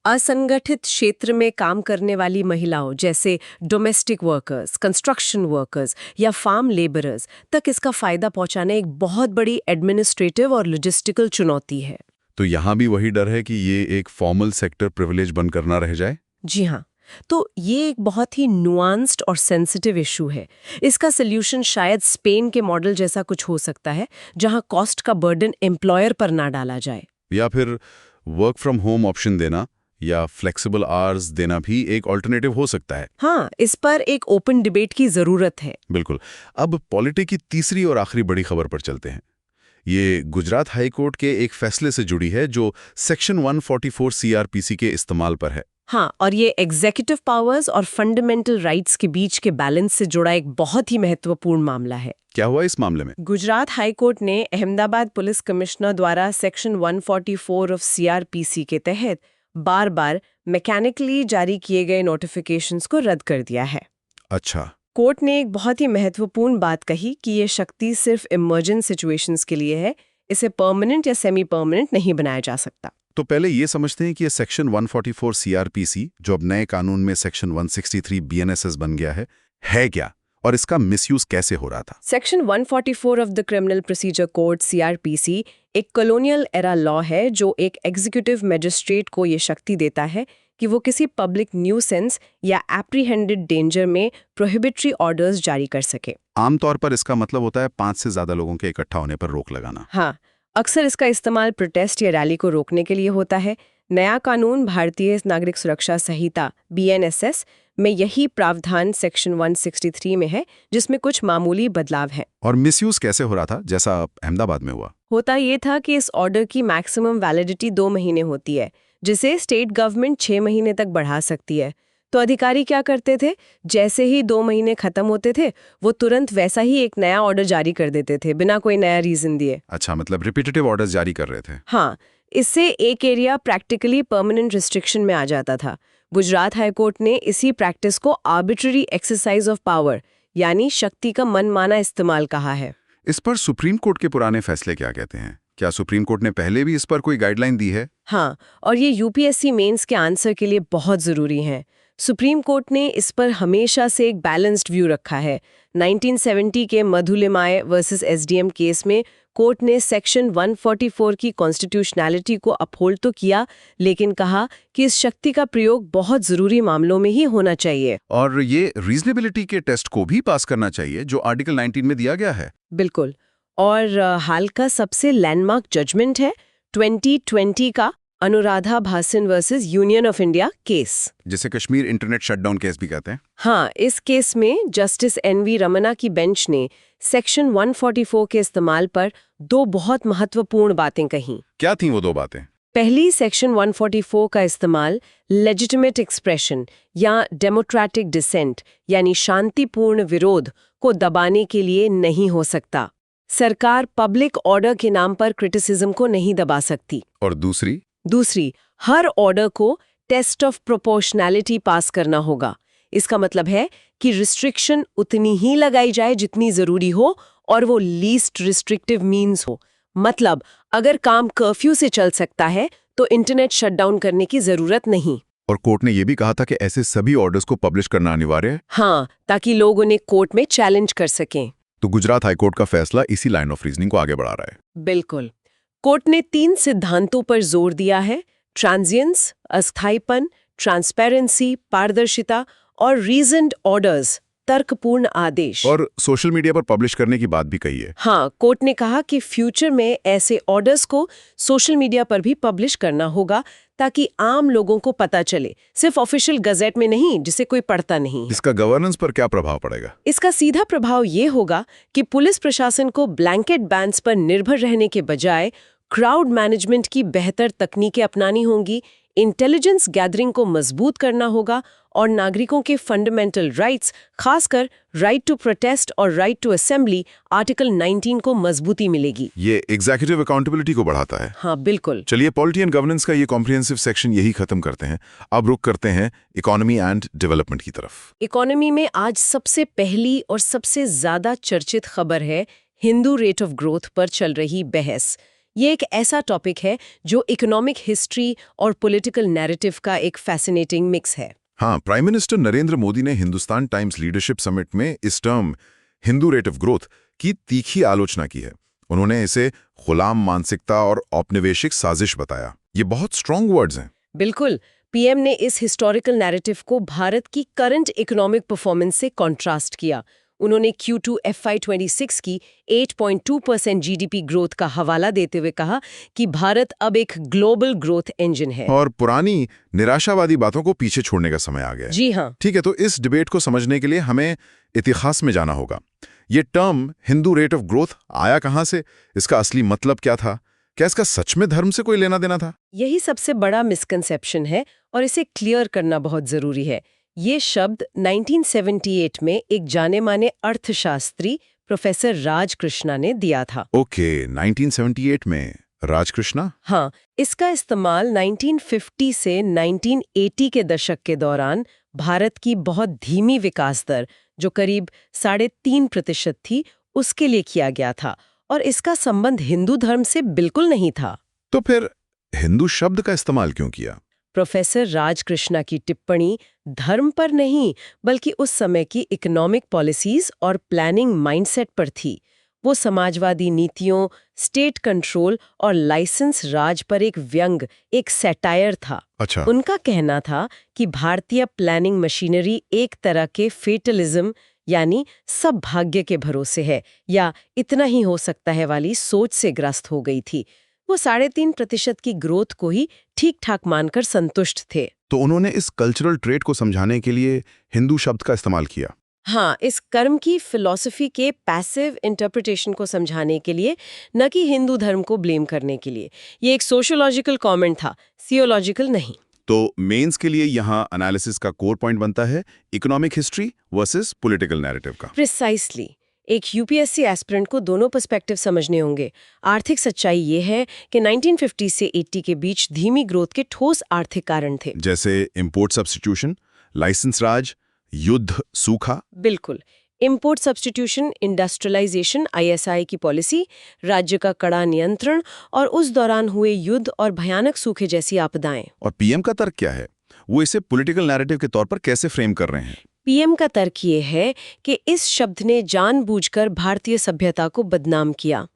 असंगठित क्षेत्र में काम करने वाली महिलाओं जैसे डोमेस्टिक वर्कर्स, कंस्ट्रक्शन वर्कर्स या फार्म लेबरर्स तक इसका फायदा पहुंचाना एक बहुत बड़ी एडमिनिस्ट्रेटिव और लॉजिस्टिकल चुनौती है। तो यहाँ भी वही डर है कि ये एक फॉर्मल सेक्टर प्रिविलेज बनकर ना रह जाए। जी हाँ, तो ये एक बहुत ही नुआंस्ड और सेंसिटिव इशू है। इसका सोल्यूशन शायद स्पेन के मॉडल जैसा कुछ हो सकता है, जहाँ कॉस्ट का बर्डन एम्प्लॉयर पर ना डाला जाए। या फिर वर्क फ्रॉम होम ऑप्शन देना या फ्लेक्सिबल आवर्स देना भी एक ऑल्टरनेटिव हो सकता है। हाँ, इस पर एक ओपन डिबेट की जरूरत है। बिल्कुल। अब पॉलिटिक की तीसरी और आखिरी बड़ी खबर पर चलते हैं। ये गुजरात हाई कोर्ट के एक फैसले से जुड़ी है जो सेक्शन 144 सीआरपीसी के इस्तेमाल पर है। हाँ, और ये एग्जीक्यूटिव पावर्स और फंडामेंटल राइट्स के बीच के बैलेंस से जुड़ा एक बहुत ही महत्वपूर्ण मामला है। क्या हुआ इस मामले में? गुजरात हाई कोर्ट ने अहमदाबाद पुलिस कमिश्नर द्वारा सेक्शन 144 ऑफ सीआरपीसी के तहत बार बार मैकेनिकली जारी किए गए नोटिफिकेशंस को रद्द कर दिया है। अच्छा। कोर्ट ने एक बहुत ही महत्वपूर्ण बात कही कि ये शक्ति सिर्फ इमरजेंट सिचुएशंस के लिए है, इसे परमानेंट या सेमी परमानेंट नहीं बनाया जा सकता। तो पहले ये समझते हैं कि ये सेक्शन 144 सीआरपीसी, जो अब नए कानून में सेक्शन 163 बीएनएसएस बन गया है क्या और इसका मिसयूज कैसे हो रहा था? Section 144 of the criminal procedure code CrPC एक कॉलोनियल एरा लॉ है जो एक एग्जीक्यूटिव मजिस्ट्रेट को ये शक्ति देता है कि वो किसी पब्लिक न्यूसेंस या एप्रीहेंडेड डेंजर में प्रोहिबिटरी ऑर्डर्स जारी कर सके। आमतौर पर इसका मतलब होता है 5 से ज्यादा लोगों के इकट्ठा होने पर रोक लगाना। हाँ, अक्सर इसका इस्तेमाल प्रोटेस्ट या रैली को रोकने के लिए होता है। नया कानून भारतीय नागरिक सुरक्षा संहिता बीएनएसएस में यही प्रावधान सेक्शन 163 में है, जिसमें कुछ मामूली बदलाव हैं। और मिसयूज कैसे हो रहा था, जैसा अहमदाबाद में हुआ? होता ये था कि इस ऑर्डर की मैक्सिमम वैलिडिटी 2 महीने होती है, जिसे स्टेट गवर्नमेंट 6 महीने तक बढ़ा सकती है। तो अधिकारी क्या करते थे? जैसे ही 2 महीने खत्म होते थे, वो तुरंत वैसा ही एक नया ऑर्डर जारी कर देते थे, बिना कोई नया रीजन दिए। अच्छा, मतलब रिपीटेटिव ऑर्डर्स जारी कर रहे थे। हाँ, इससे एक एरिया प्रैक्टिकली परमानेंट रिस्ट्रिक्शन में आ जाता था। गुजरात हाईकोर्ट ने इसी प्रैक्टिस को आर्बिट्ररी एक्सरसाइज ऑफ पावर यानी शक्ति का मनमाना इस्तेमाल कहा है। इस पर सुप्रीम कोर्ट के पुराने फैसले क्या कहते हैं? क्या सुप्रीम कोर्ट ने पहले भी इस पर कोई गाइडलाइन दी है? हाँ, और ये यूपीएससी मेंस के आंसर के लिए बहुत जरूरी है। सुप्रीम कोर्ट ने इस पर हमेशा से एक बैलेंस्ड व्यू रखा है। 1970 के मधुलिमाय वर्सेस एसडीएम केस में कोर्ट ने सेक्शन 144 की कॉन्स्टिट्यूशनैलिटी को अपहोल्ड तो किया, लेकिन कहा कि इस शक्ति का प्रयोग बहुत जरूरी मामलों में ही होना चाहिए। और ये रीजनेबिलिटी के टेस्ट को भी पास करना चाहिए जो आर्टिकल 19 में दिया गया है। बिल्कुल। और हाल का सबसे लैंडमार्क जजमेंट है 2020 का अनुराधा भासन versus Union of India case, जिसे कश्मीर इंटरनेट शटडाउन केस भी कहते हैं। हाँ, इस केस में जस्टिस एनवी रमना की बेंच ने सेक्शन 144 के इस्तेमाल पर 2 बहुत महत्वपूर्ण बातें कहीं। क्या थीं वो 2 बातें? पहली, सेक्शन 144 का इस्तेमाल लेजिटिमेट एक्सप्रेशन या डेमोक्रेटिक डिसेंट यानी शांतिपूर्ण विरोध को दबाने के लिए नहीं हो सकता। सरकार पब्लिक ऑर्डर के नाम पर क्रिटिसिज्म को नहीं दबा सकती। और दूसरी, हर ऑर्डर को टेस्ट ऑफ प्रोपोर्शनैलिटी पास करना होगा। इसका मतलब है कि रिस्ट्रिक्शन उतनी ही लगाई जाए जितनी जरूरी हो और वो लीस्ट रिस्ट्रिक्टिव मीन्स हो। मतलब अगर काम कर्फ्यू से चल सकता है तो इंटरनेट शटडाउन करने की जरूरत नहीं। और कोर्ट ने यह भी कहा था कि ऐसे सभी ऑर्डर्स को पब्लिश करना अनिवार्य है। हाँ, ताकि लोग उन्हें कोर्ट में चैलेंज कर सकें। तो गुजरात हाईकोर्ट का फैसला इसी लाइन ऑफ रीजनिंग को आगे बढ़ा रहा है। बिल्कुल। कोर्ट ने 3 सिद्धांतों पर जोर दिया है: ट्रांजिएंस, अस्थायीपन, ट्रांसपेरेंसी, पारदर्शिता और रीजन्ड ऑर्डर्स, तर्कपूर्ण आदेश। और सोशल मीडिया पर पब्लिश करने की बात भी कही है। हाँ, कोर्ट ने कहा कि फ्यूचर में ऐसे ऑर्डर्स को सोशल मीडिया पर भी पब्लिश करना होगा ताकि आम लोगों को पता चले, सिर्फ ऑफिशियल गजेट में नहीं जिसे कोई पढ़ता नहीं। इसका गवर्नेंस पर क्या प्रभाव पड़ेगा? इसका सीधा प्रभाव ये होगा कि पुलिस प्रशासन को ब्लैंकेट बैन्स पर निर्भर रहने के बजाय क्राउड मैनेजमेंट की बेहतर तकनीकें अपनानी होंगी, इंटेलिजेंस गैदरिंग को मजबूत करना होगा और नागरिकों के फंडामेंटल राइट्स, खासकर राइट टू प्रोटेस्ट और राइट टू असेंबली, आर्टिकल 19 को मजबूती मिलेगी। ये एग्जीक्यूटिव अकाउंटेबिलिटी को बढ़ाता है। हाँ, बिल्कुल। चलिए, पॉलिटी एंड गवर्नेंस का ये कॉम्प्रिहेंसिव सेक्शन यही खत्म करते हैं। अब रुक करते हैं इकोनॉमी एंड डेवलपमेंट की तरफ। इकोनॉमी में आज सबसे पहली और सबसे ज्यादा चर्चित खबर है हिंदू रेट ऑफ ग्रोथ पर चल रही बहस। ये एक ऐसा टॉपिक है जो इकोनॉमिक हिस्ट्री और पॉलिटिकल नैरेटिव का एक फैसिनेटिंग मिक्स है। हाँ, प्राइम मिनिस्टर नरेंद्र मोदी ने हिंदुस्तान टाइम्स लीडरशिप समिट में इस term Hindu rate of growth की तीखी आलोचना की है। उन्होंने इसे गुलाम मानसिकता और औपनिवेशिक साजिश बताया। ये बहुत स्ट्रॉन्ग वर्ड्स हैं। बिल्कुल। पीएम ने इस हिस्टोरिकल नैरेटिव को भारत की करंट इकोनॉमिक परफॉर्मेंस से कॉन्ट्रास्ट किया। उन्होंने Q2 FY26 की 8.2% जीडीपी ग्रोथ का हवाला देते हुए कहा कि भारत अब एक ग्लोबल ग्रोथ इंजन है और पुरानी निराशावादी बातों को पीछे छोड़ने का समय आ गया है। जी हाँ। ठीक है, तो इस डिबेट को समझने के लिए हमें इतिहास में जाना होगा। ये term Hindu rate of growth आया कहाँ से? इसका असली मतलब क्या था? क्या इसका सच में धर्म से कोई लेना देना था? यही सबसे बड़ा मिसकंसेप्शन है और इसे क्लियर करना बहुत जरूरी है। ये शब्द 1978 में एक जाने माने अर्थशास्त्री प्रोफेसर राज कृष्णा ने दिया था। ओके, 1978 में राज कृष्णा? हाँ, इसका इस्तेमाल 1950 से 1980 के दशक के दौरान भारत की बहुत धीमी विकास दर, जो करीब 3.5% थी, उसके लिए किया गया था और इसका संबंध हिंदू धर्म से बिल्कुल नहीं था। तो फिर हिंदू शब्द का इस्तेमाल क्यों किया? प्रोफेसर राज कृष्णा की टिप्पणी धर्म पर नहीं बल्कि उस समय की इकोनॉमिक पॉलिसीज और प्लानिंग माइंडसेट पर थी। वो समाजवादी नीतियों, स्टेट कंट्रोल और लाइसेंस राज पर एक व्यंग, एक सैटायर था। अच्छा। उनका कहना था कि भारतीय प्लानिंग मशीनरी एक तरह के फेटलिज्म यानी सब भाग्य के भरोसे है या इतना ही हो सकता है वाली सोच से ग्रस्त हो गई थी। वो 3.5% की ग्रोथ को ही ठीक ठाक मानकर संतुष्ट थे। तो उन्होंने इस कल्चरल ट्रेट को समझाने के लिए हिंदू शब्द का इस्तेमाल किया। हाँ, इस कर्म की फिलॉसफी के पैसिव इंटरप्रिटेशन को समझाने के लिए, न कि हिंदू धर्म को ब्लेम करने के लिए। ये एक सोशियोलॉजिकल कमेंट था, थियोलॉजिकल नहीं। तो मेंस के लिए यहाँ एनालिसिस का कोर पॉइंट बनता है economic history versus political narrative का। प्रिसाइसली। एक यूपीएससी एस्पिरेंट को दोनों पर्सपेक्टिव समझने होंगे। आर्थिक सच्चाई ये है कि 1950 से 80 के बीच धीमी ग्रोथ के ठोस आर्थिक कारण थे, जैसे इंपोर्ट सब्स्टिट्यूशन, लाइसेंस राज, युद्ध, सूखा। बिल्कुल। इंपोर्ट सब्स्टिट्यूशन, इंडस्ट्रियलाइजेशन, आईएसआई की पॉलिसी, राज्य का कड़ा नियंत्रण और उस दौरान हुए युद्ध और भयानक सूखे जैसी आपदाएं। और पीएम का तर्क क्या है? वो इसे पॉलिटिकल नैरेटिव के तौर पर कैसे फ्रेम कर रहे हैं? पीएम का तर्क ये है कि इस शब्द ने जानबूझकर भारतीय सभ्यता को बदनाम किया।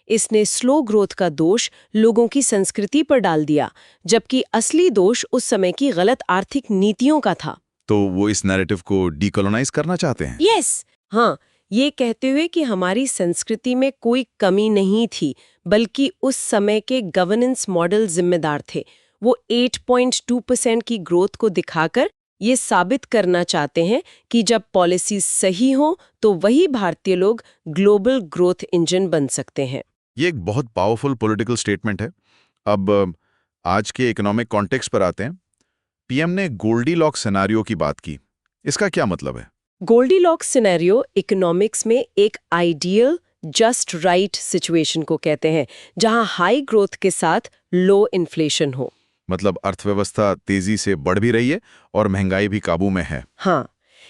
इसने स्लो ग्रोथ का दोष लोगों की संस्कृति पर डाल दिया, जबकि असली दोष उस समय की गलत आर्थिक नीतियों का था। तो वो इस नैरेटिव को डीकोलोनाइज करना चाहते हैं? यस, हाँ, ये कहते हुए कि हमारी संस्कृति में कोई कमी नहीं थी, बल्कि उस समय के गवर्नेंस मॉडल जिम्मेदार थे। वो 8.2% की ग्रोथ को दिखाकर ये साबित करना चाहते हैं कि जब पॉलिसी सही हो तो वही भारतीय लोग ग्लोबल ग्रोथ इंजन बन सकते हैं। ये एक बहुत पावरफुल पॉलिटिकल स्टेटमेंट है। अब आज के इकोनॉमिक कॉन्टेक्स्ट पर आते हैं। पीएम ने गोल्डीलॉक्स सिनेरियो की बात की। इसका क्या मतलब है? गोल्डीलॉक्स सिनेरियो इकोनॉमिक्स में एक आइडियल जस्ट राइट सिचुएशन को कहते हैं, जहां हाई ग्रोथ के साथ लो इन्फ्लेशन हो। मतलब अर्थव्यवस्था तेजी से बढ़ भी रही है और महंगाई भी काबू में है। हाँ,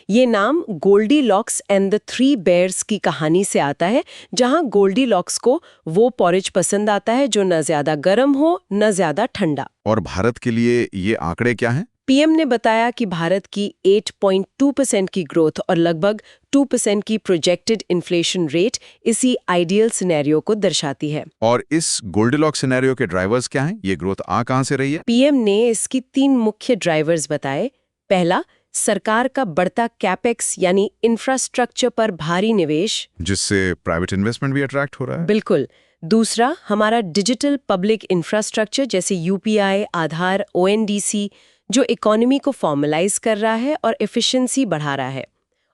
ये नाम Goldilocks and the three bears की कहानी से आता है, जहां गोल्डीलॉक्स को वो पॉरेज पसंद आता है जो न ज्यादा गर्म हो न ज्यादा ठंडा। और भारत के लिए ये आंकड़े क्या हैं? पीएम ने बताया कि भारत की 8.2% की ग्रोथ और लगभग 2% की प्रोजेक्टेड इन्फ्लेशन रेट इसी आइडियल सिनेरियो को दर्शाती है। और इस गोल्डीलॉक्स सिनेरियो के ड्राइवर्स क्या हैं? ये ग्रोथ कहां से रही है? पीएम ने इसकी 3 मुख्य ड्राइवर्स बताए। पहला, सरकार का बढ़ता कैपेक्स यानी इंफ्रास्ट्रक्चर पर भारी निवेश, जिससे प्राइवेट इन्वेस्टमेंट भी अट्रैक्ट हो रहा है। बिल्कुल। दूसरा, हमारा डिजिटल पब्लिक इंफ्रास्ट्रक्चर जैसे यूपीआई, आधार, ओएनडीसी, जो इकोनॉमी को फॉर्मलाइज कर रहा है और एफिशिएंसी बढ़ा रहा है।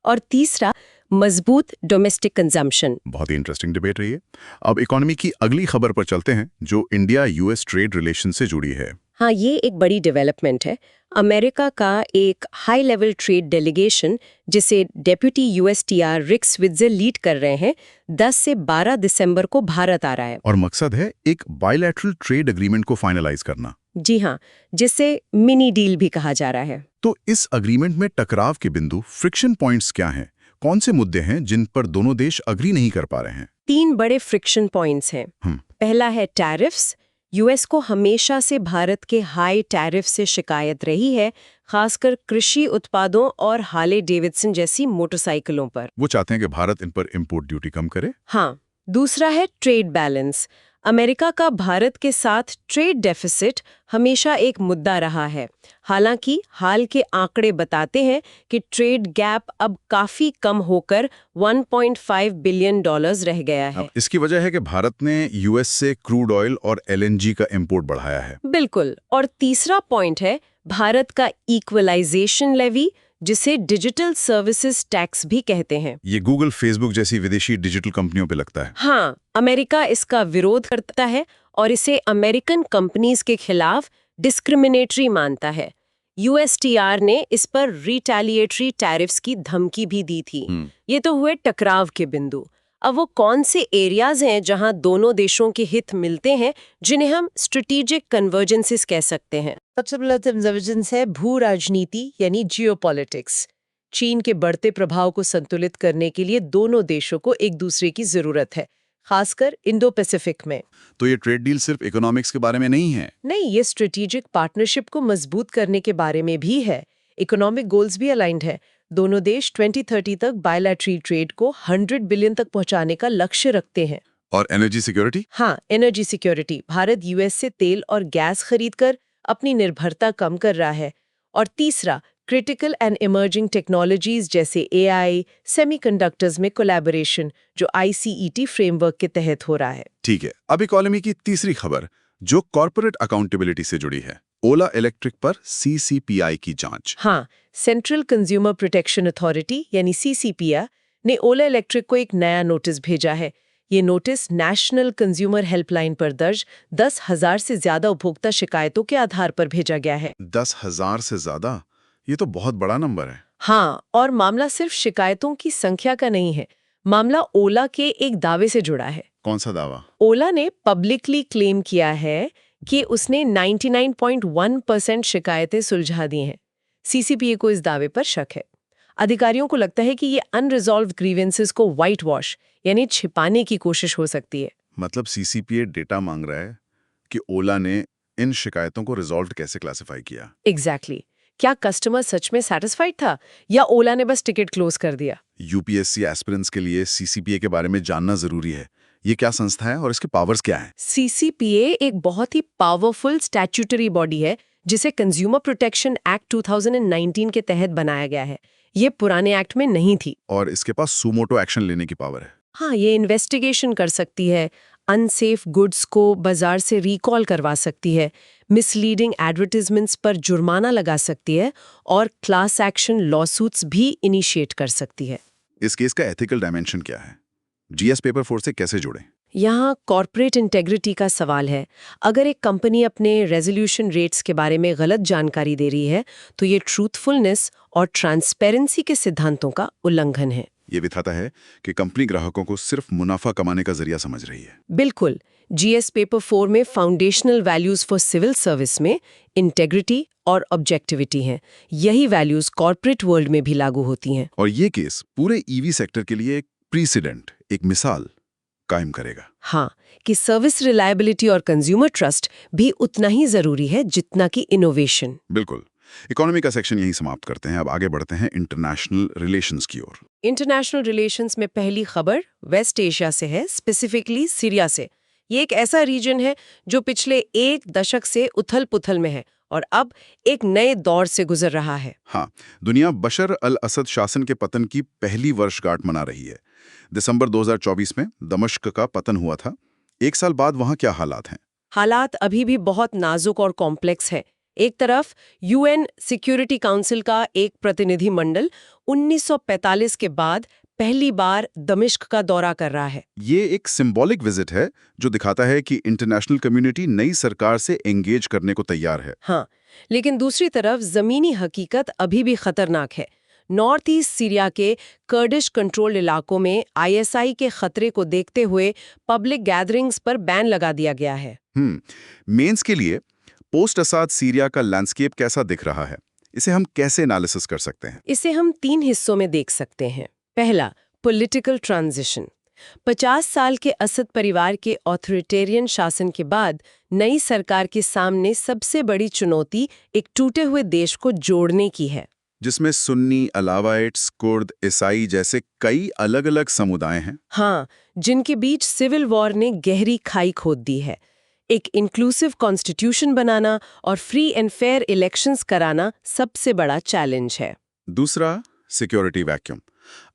और तीसरा, मजबूत डोमेस्टिक कंजम्पशन। बहुत ही इंटरेस्टिंग डिबेट रही है। अब इकोनॉमी की अगली खबर पर चलते हैं, जो इंडिया यूएस ट्रेड रिलेशन से जुड़ी है। हाँ, ये एक बड़ी डेवलपमेंट है। अमेरिका का एक हाई लेवल ट्रेड डेलीगेशन, जिसे डेप्यूटी यूएसटीआर रिक स्विट्जर लीड कर रहे हैं, 10 से 12 दिसंबर को भारत आ रहा है। और मकसद है एक बायलैटरल ट्रेड एग्रीमेंट को फाइनलाइज करना। जी हाँ, जिसे मिनी डील भी कहा जा रहा है। तो इस अग्रीमेंट में टकराव के बिंदु, फ्रिक्शन पॉइंट्स क्या हैं? कौन से मुद्दे हैं जिन पर दोनों देश अग्री नहीं कर पा रहे हैं? 3 बड़े फ्रिक्शन पॉइंट्स हैं। पहला है टैरिफ्स। यूएस को हमेशा से भारत के हाई टैरिफ से शिकायत रही है, खासकर कृषि उत्पादों और हार्ले डेविडसन जैसी मोटरसाइकिलों पर। वो चाहते हैं कि भारत इन पर इंपोर्ट ड्यूटी कम करे। हाँ। दूसरा है ट्रेड बैलेंस। अमेरिका का भारत के साथ ट्रेड डेफिसिट हमेशा एक मुद्दा रहा है। हालांकि हाल के आंकड़े बताते हैं कि ट्रेड गैप अब काफी कम होकर $1.5 बिलियन रह गया है। इसकी वजह है कि भारत ने यूएस से क्रूड ऑयल और एलएनजी का इंपोर्ट बढ़ाया है। बिल्कुल। और तीसरा पॉइंट है भारत का इक्वलाइजेशन लेवी, जिसे डिजिटल सर्विसेज टैक्स भी कहते हैं। ये गूगल, फेसबुक जैसी विदेशी डिजिटल कंपनियों पे लगता है। हाँ, अमेरिका इसका विरोध करता है और इसे अमेरिकन कंपनीज के खिलाफ डिस्क्रिमिनेटरी मानता है। यूएसटीआर ने इस पर रिटेलिएटरी टैरिफ्स की धमकी भी दी थी। ये तो हुए टकराव के बिंदु। अब वो कौन से एरियाज हैं जहां दोनों देशों के हित मिलते हैं, जिन्हें हम स्ट्रेटेजिक कन्वर्जेंसेस कह सकते हैं? सबसे पहला कन्वर्जेंस है भू राजनीति यानी जियोपॉलिटिक्स। चीन के बढ़ते प्रभाव को संतुलित करने के लिए दोनों देशों को एक दूसरे की जरूरत है, खासकर इंडो पैसिफिक में। तो ये ट्रेड डील सिर्फ इकोनॉमिक्स के बारे में नहीं है? नहीं, ये स्ट्रेटेजिक पार्टनरशिप को मजबूत करने के बारे में भी है। इकोनॉमिक गोल्स भी अलाइंड है। दोनों देश 2030 तक बायलैटरल ट्रेड को 100 बिलियन तक पहुंचाने का लक्ष्य रखते हैं। और एनर्जी सिक्योरिटी? हाँ, एनर्जी सिक्योरिटी। भारत यूएस से तेल और गैस खरीदकर अपनी निर्भरता कम कर रहा है। और तीसरा, क्रिटिकल एंड इमर्जिंग टेक्नोलॉजीज जैसे एआई, सेमीकंडक्टर्स में कोलैबोरेशन, जो आईसीईटी फ्रेमवर्क के तहत हो रहा है। ठीक है। अब इकोनॉमी की तीसरी खबर, जो कॉर्पोरेट अकाउंटेबिलिटी से जुड़ी है। ओला इलेक्ट्रिक पर सीसीपीआई की जांच। हाँ, सेंट्रल कंज्यूमर प्रोटेक्शन अथॉरिटी यानी सीसीपीआई ने ओला इलेक्ट्रिक को एक नया नोटिस भेजा है। ये नोटिस नेशनल कंज्यूमर हेल्पलाइन पर दर्ज 10,000 से ज्यादा उपभोक्ता शिकायतों के आधार पर भेजा गया है। 10,000 से ज्यादा? ये तो बहुत बड़ा नंबर है। हाँ, और मामला सिर्फ शिकायतों की संख्या का नहीं है। मामला ओला के एक दावे से जुड़ा है। कौन सा दावा? ओला ने पब्लिकली क्लेम किया है कि उसने 99.1% शिकायतें सुलझा दी हैं। सीसीपीए को इस दावे पर शक है। अधिकारियों को लगता है कि ये अनरिजॉल्व्ड ग्रीवेंसेस को व्हाइट वॉश यानी छिपाने की कोशिश हो सकती है। मतलब सीसीपीए डेटा मांग रहा है कि ओला ने इन शिकायतों को रिजॉल्व कैसे क्लासिफाई किया। एग्जैक्टली। क्या कस्टमर सच में सैटिस्फाइड था या ओला ने बस टिकट क्लोज कर दिया? यूपीएससी एस्पिरेंट्स के लिए सीसीपीए के बारे में जानना जरूरी है। ये क्या संस्था है और इसके पावर्स क्या हैं? सीसीपीए एक बहुत ही पावरफुल स्टैट्यूटरी बॉडी है जिसे कंज्यूमर प्रोटेक्शन एक्ट 2019 के तहत बनाया गया है। ये पुराने एक्ट में नहीं थी। और इसके पास सुमोटो एक्शन लेने की पावर है। हाँ, ये इन्वेस्टिगेशन कर सकती है, अनसेफ गुड्स को बाजार से रिकॉल करवा सकती है, मिसलीडिंग एडवर्टाइजमेंट्स पर जुर्माना लगा सकती है और क्लास एक्शन लॉसूट्स भी इनिशिएट कर सकती है। इस केस का एथिकल डायमेंशन क्या है? जीएस पेपर 4 से कैसे जुड़े? यहाँ कॉर्पोरेट इंटेग्रिटी का सवाल है। अगर एक कंपनी अपने रेजोल्यूशन रेट्स के बारे में गलत जानकारी दे रही है तो ये ट्रूथफुलनेस और ट्रांसपेरेंसी के सिद्धांतों का उल्लंघन है। ये दिखाता है कि कंपनी ग्राहकों को सिर्फ मुनाफा कमाने का जरिया समझ रही है। बिल्कुल। जीएस पेपर 4 में foundational values for civil service में इंटेग्रिटी और ऑब्जेक्टिविटी हैं। यही वैल्यूज कॉर्पोरेट वर्ल्ड में भी लागू होती हैं। और ये केस पूरे ईवी सेक्टर के लिए एक प्रीसिडेंट, एक मिसाल कायम करेगा। हाँ, कि सर्विस रिलायबिलिटी और कंज्यूमर ट्रस्ट भी उतना ही जरूरी है जितना कि इनोवेशन। बिल्कुल। इकोनॉमी का सेक्शन यहीं समाप्त करते हैं। अब आगे बढ़ते हैं इंटरनेशनल रिलेशंस की ओर। इंटरनेशनल रिलेशंस में पहली खबर वेस्ट एशिया से है, स्पेसिफिकली सीरिया से। ये एक ऐसा रीजन है जो पिछले एक दशक से उथल-पुथल में है और अब एक नए दौर से गुजर रहा है। हाँ, दुनिया बशर अल असद शासन के पतन की पहली वर्षगांठ मना रही है। दिसंबर 2024 में दमिश्क का पतन हुआ था। एक साल बाद वहां क्या हालात हैं? हालात अभी भी बहुत नाजुक और कॉम्प्लेक्स है। एक तरफ यूएन सिक्योरिटी काउंसिल का एक प्रतिनिधि मंडल 1945 के बाद पहली बार दमिश्क का दौरा कर रहा है। ये एक सिंबॉलिक विजिट है जो दिखाता है कि इंटरनेशनल कम्युनिटी नई सरकार से एंगेज करने को तैयार है। हाँ, लेकिन दूसरी तरफ जमीनी हकीकत अभी भी खतरनाक है। नॉर्थ ईस्ट सीरिया के कर्डिश कंट्रोल्ड इलाकों में आईएसआई के खतरे को देखते हुए पब्लिक गैदरिंग्स पर बैन लगा दिया गया है। मेंस के लिए पोस्ट असाद सीरिया का लैंडस्केप कैसा दिख रहा है? इसे हम कैसे एनालिसिस कर सकते हैं? इसे हम 3 हिस्सों में देख सकते हैं। पहला, पॉलिटिकल ट्रांजिशन। 50 साल के असद परिवार के ऑथोरिटेरियन शासन के बाद नई सरकार के सामने सबसे बड़ी चुनौती एक टूटे हुए देश को जोड़ने की है, जिसमें सुन्नी, अलावाइट्स, कुर्द, ईसाई जैसे कई अलग-अलग समुदाय हैं। हाँ, जिनके बीच सिविल वॉर ने गहरी खाई खोद दी है। एक इंक्लूसिव कॉन्स्टिट्यूशन बनाना और फ्री एंड फेयर इलेक्शंस कराना सबसे बड़ा चैलेंज है। दूसरा, सिक्योरिटी वैक्यूम।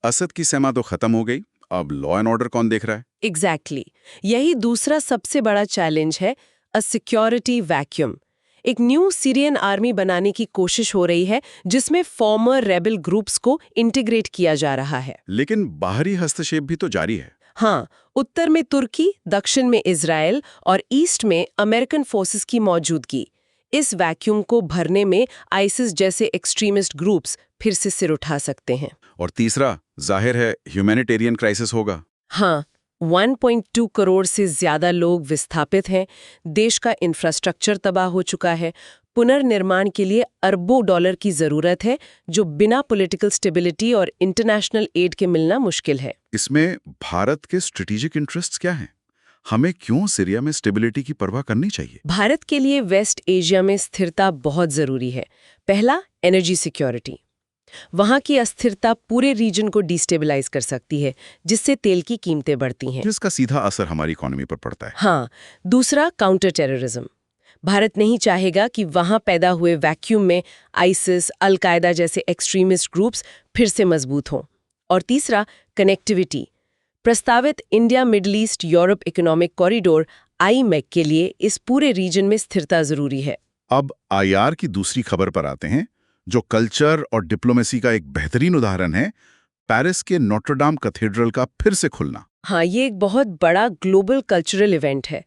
असद की सीमा तो खत्म हो गई, अब लॉ एंड ऑर्डर कौन देख रहा है? एग्जैक्टली। यही दूसरा सबसे बड़ा चैलेंज है, अ सिक्योरिटी वैक्यूम। एक न्यू सीरियन आर्मी बनाने की कोशिश हो रही है जिसमें फॉर्मर रेबल ग्रुप्स को इंटीग्रेट किया जा रहा है। लेकिन बाहरी हस्तक्षेप भी तो जारी है। हाँ, उत्तर में तुर्की, दक्षिण में इजराइल और ईस्ट में अमेरिकन फोर्सेस की मौजूदगी। इस वैक्यूम को भरने में आइसिस जैसे एक्सट्रीमिस्ट ग्रुप्स फिर से सिर उठा सकते हैं। और तीसरा, जाहिर है ह्यूमैनिटेरियन क्राइसिस होगा। हाँ, 1.2 करोड़ से ज्यादा लोग विस्थापित हैं, देश का इंफ्रास्ट्रक्चर तबाह हो चुका है, पुनर्निर्माण के लिए अरबों डॉलर की जरूरत है, जो बिना पॉलिटिकल स्टेबिलिटी और इंटरनेशनल एड के मिलना मुश्किल है। इसमें भारत के स्ट्रेटेजिक इंटरेस्ट्स क्या हैं? हमें क्यों सीरिया में स्टेबिलिटी की परवाह करनी चाहिए? भारत के लिए वेस्ट एशिया में स्थिरता बहुत जरूरी है। पहला, एनर्जी सिक्योरिटी। वहां की अस्थिरता पूरे रीजन को डिस्टेबलाइज कर सकती है, जिससे तेल की कीमतें बढ़ती हैं, जिसका सीधा असर हमारी इकोनॉमी पर पड़ता है। हाँ, दूसरा, काउंटर टेररिज्म। भारत नहीं चाहेगा कि वहां पैदा हुए वैक्यूम में आइसिस, अल-कायदा जैसे एक्सट्रीमिस्ट ग्रुप्स फिर से मजबूत हों। और तीसरा, कनेक्टिविटी। प्रस्तावित India middle east Europe economic corridor IMEC के लिए इस पूरे रीजन में स्थिरता जरूरी है। अब IR की दूसरी खबर पर आते हैं, जो कल्चर और डिप्लोमेसी का एक बेहतरीन उदाहरण है, पेरिस के नोट्रडाम कैथेड्रल का फिर से खुलना। हाँ, ये एक बहुत बड़ा ग्लोबल कल्चरल इवेंट है।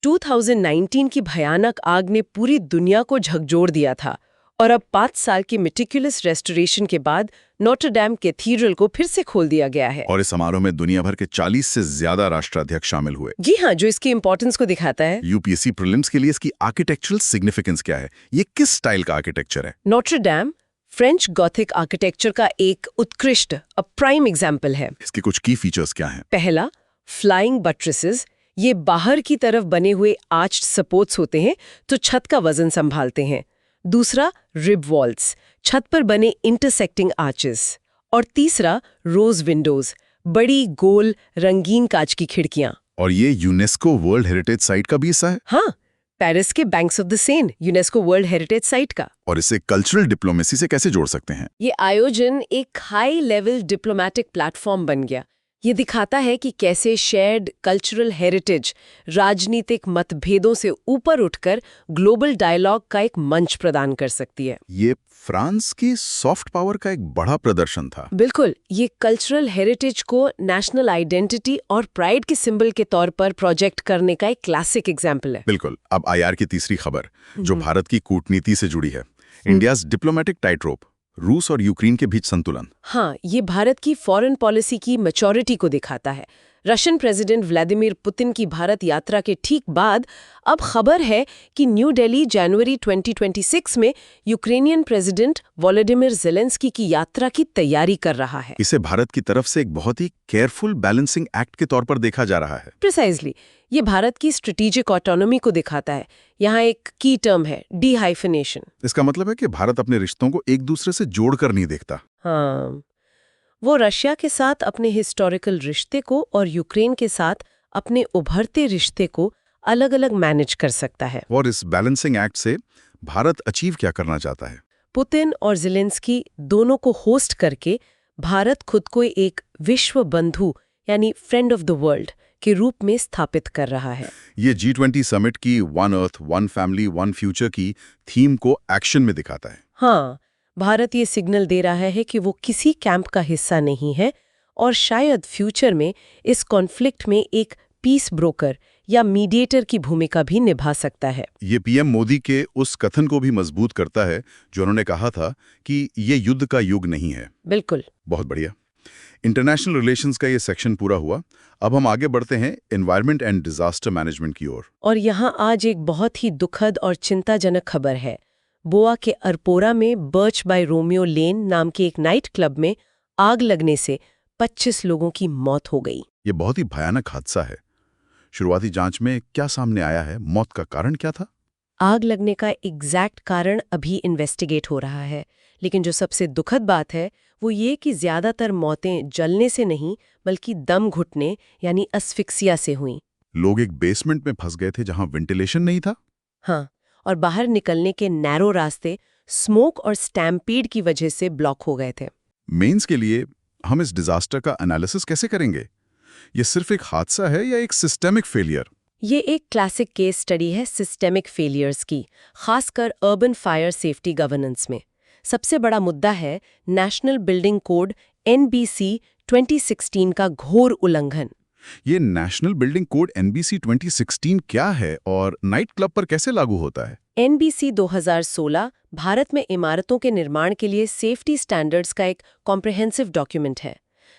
2019 की भयानक आग ने पूरी दुनिया को झकझोर दिया था और अब 5 साल की मेटिकुलस रेस्टोरेशन के बाद नोटर डैम कैथीड्रल को फिर से खोल दिया गया है। और इस समारोह में दुनिया भर के 40 से ज्यादा राष्ट्राध्यक्ष शामिल हुए। जी हाँ, जो इसकी इंपॉर्टेंस को दिखाता है। यूपीएससी प्रीलिम्स के लिए इसकी आर्किटेक्चरल सिग्निफिकेंस क्या है? ये किस स्टाइल का आर्किटेक्चर है? नोटर डैम फ्रेंच गॉथिक आर्किटेक्चर का एक उत्कृष्ट प्राइम एग्जाम्पल है। इसके कुछ की फीचर्स क्या हैं? पहला, फ्लाइंग बट्रेसेस। ये बाहर की तरफ बने हुए आर्च्ड सपोर्ट्स होते हैं तो छत का वजन संभालते हैं। दूसरा, रिब वॉल्स, छत पर बने इंटरसेक्टिंग आर्चेस। और तीसरा, रोज विंडोज, बड़ी गोल रंगीन कांच की खिड़कियां। और ये यूनेस्को वर्ल्ड हेरिटेज साइट का भी हिस्सा है? हाँ, पेरिस के banks of the Sen, UNESCO world heritage site का। और इसे कल्चरल डिप्लोमेसी से कैसे जोड़ सकते हैं? ये आयोजन एक हाई लेवल डिप्लोमेटिक प्लेटफॉर्म बन गया। ये दिखाता है कि कैसे शेयर्ड कल्चरल हेरिटेज राजनीतिक मतभेदों से ऊपर उठकर ग्लोबल डायलॉग का एक मंच प्रदान कर सकती है। ये फ्रांस की सॉफ्ट पावर का एक बड़ा प्रदर्शन था। बिल्कुल, ये कल्चरल हेरिटेज को नेशनल आइडेंटिटी और प्राइड के सिंबल के तौर पर प्रोजेक्ट करने का एक क्लासिक एग्जाम्पल है। बिल्कुल। अब आईआर की तीसरी खबर जो भारत की कूटनीति से जुड़ी है, इंडियाज डिप्लोमेटिक टाइट रोप, रूस और यूक्रेन के बीच संतुलन। हाँ, ये भारत की फॉरेन पॉलिसी की मैच्योरिटी को दिखाता है। रशियन प्रेसिडेंट व्लादिमीर पुतिन की भारत यात्रा के ठीक बाद अब खबर है कि न्यू दिल्ली जनवरी 2026 में यूक्रेनियन प्रेसिडेंट वोलोडिमिर ज़ेलेंस्की की यात्रा की तैयारी कर रहा है। इसे भारत की तरफ से एक बहुत ही केयरफुल बैलेंसिंग एक्ट के तौर पर देखा जा रहा है। प्रिसाइजली, ये भारत की स्ट्रेटेजिक ऑटोनॉमी को दिखाता है। यहाँ एक की टर्म है, डीहाइफिनेशन। इसका मतलब है कि भारत अपने रिश्तों को एक दूसरे से जोड़कर नहीं देखता। हाँ, वो रशिया के साथ अपने हिस्टोरिकल रिश्ते को और यूक्रेन के साथ अपने उभरते रिश्ते को अलग-अलग मैनेज कर सकता है। और इस बैलेंसिंग एक्ट से भारत अचीव क्या करना चाहता है? पुतिन और ज़ेलेंस्की दोनों को होस्ट करके भारत खुद को एक विश्व बंधु यानी फ्रेंड ऑफ द वर्ल्ड के रूप में स्थापित कर रहा है। ये G20 समिट की one earth one family one future की थीम को एक्शन में दिखाता है। हाँ, भारत ये सिग्नल दे रहा है कि वो किसी कैंप का हिस्सा नहीं है और शायद फ्यूचर में इस कॉन्फ्लिक्ट में एक पीस ब्रोकर या मीडिएटर की भूमिका भी निभा सकता है। ये पीएम मोदी के उस कथन को भी मजबूत करता है जो उन्होंने कहा था कि ये युद्ध का युग नहीं है। बिल्कुल। बहुत बढ़िया। इंटरनेशनल रिलेशंस का ये सेक्शन पूरा हुआ। अब हम आगे बढ़ते हैं एनवायरनमेंट एंड डिजास्टर मैनेजमेंट की ओर। और यहाँ आज एक बहुत ही दुखद और चिंताजनक खबर है। बोआ के अरपोरा में बर्च बाय रोमियो लेन नाम के एक नाइट क्लब में आग लगने से 25 लोगों की मौत हो गई। ये बहुत ही भयानक हादसा है। शुरुआती जांच में क्या सामने आया है? मौत का कारण क्या था? आग लगने का एग्जैक्ट कारण अभी इन्वेस्टिगेट हो रहा है, लेकिन जो सबसे दुखद बात है वो ये कि ज्यादातर मौतें जलने से नहीं बल्कि दम घुटने यानी अस्फिक्सिया से हुई। लोग एक बेसमेंट में फंस गए थे जहां वेंटिलेशन नहीं था। हाँ, और बाहर निकलने के नैरो रास्ते स्मोक और स्टैम्पीड की वजह से ब्लॉक हो गए थे। मेंस के लिए हम इस डिजास्टर का एनालिसिस कैसे करेंगे? ये सिर्फ एक हादसा है या एक सिस्टेमिक फेलियर? ये एक क्लासिक केस स्टडी है सिस्टेमिक फेलियर्स की, खासकर अर्बन फायर सेफ्टी गवर्नेंस में। सबसे बड़ा मुद्दा है नेशनल बिल्डिंग कोड NBC 2016 का घोर उल्लंघन। ये नेशनल बिल्डिंग कोड NBC 2016 क्या है और नाइट क्लब पर कैसे लागू होता है? NBC 2016 भारत में इमारतों के निर्माण के लिए सेफ्टी स्टैंडर्ड्स का एक कॉम्प्रिहेंसिव डॉक्यूमेंट है।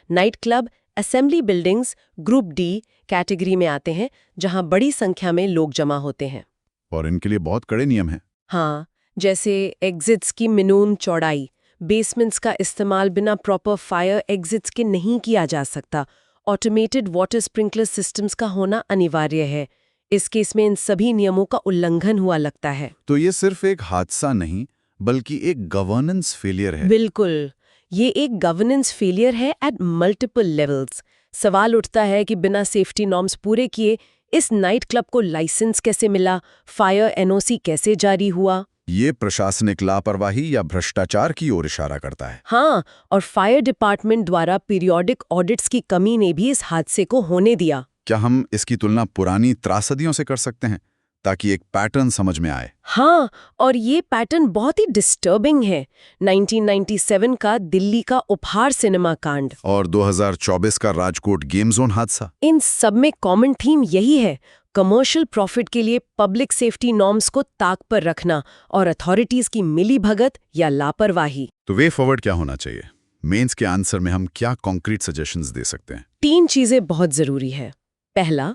Night club assembly buildings group D category में आते हैं, जहां बड़ी संख्या में लोग जमा होते हैं। और इनके लिए बहुत कड़े नियम हैं। हाँ, जैसे एग्जिट्स की मिनिमम चौड़ाई, बेसमेंट्स का इस्तेमाल बिना प्रॉपर फायर एग्जिट्स के नहीं किया जा सकता, ऑटोमेटेड वाटर स्प्रिंकलर सिस्टम्स का होना अनिवार्य है। इस केस में इन सभी नियमों का उल्लंघन हुआ लगता है। तो ये सिर्फ एक हादसा नहीं बल्कि एक गवर्नेंस फेलियर है। बिल्कुल, ये एक गवर्नेंस फेलियर है एट मल्टीपल लेवल्स। सवाल उठता है कि बिना सेफ्टी नॉर्म्स पूरे किए इस नाइट क्लब को लाइसेंस कैसे मिला, फायर NOC कैसे जारी हुआ? ये प्रशासनिक लापरवाही या भ्रष्टाचार की ओर इशारा करता है। हाँ, और फायर डिपार्टमेंट द्वारा पीरियोडिक ऑडिट्स की कमी ने भी इस हादसे को होने दिया। क्या हम इसकी तुलना पुरानी त्रासदियों से कर सकते हैं? ताकि एक पैटर्न समझ में आए। हाँ, और ये पैटर्न बहुत ही डिस्टर्बिंग है। 1997 का दिल्ली का उपहार सिनेमा कांड और 2024 का राजकोट गेम जोन हादसा। इन सब में कॉमन थीम यही है, कमर्शियल प्रॉफिट के लिए पब्लिक सेफ्टी नॉर्म्स को ताक पर रखना और अथॉरिटीज की मिलीभगत या लापरवाही। तो वे फॉरवर्ड क्या होना चाहिए? मेंस के आंसर में हम क्या कॉन्क्रीट सजेशंस दे सकते हैं? 3 चीजें बहुत जरूरी है। पहला,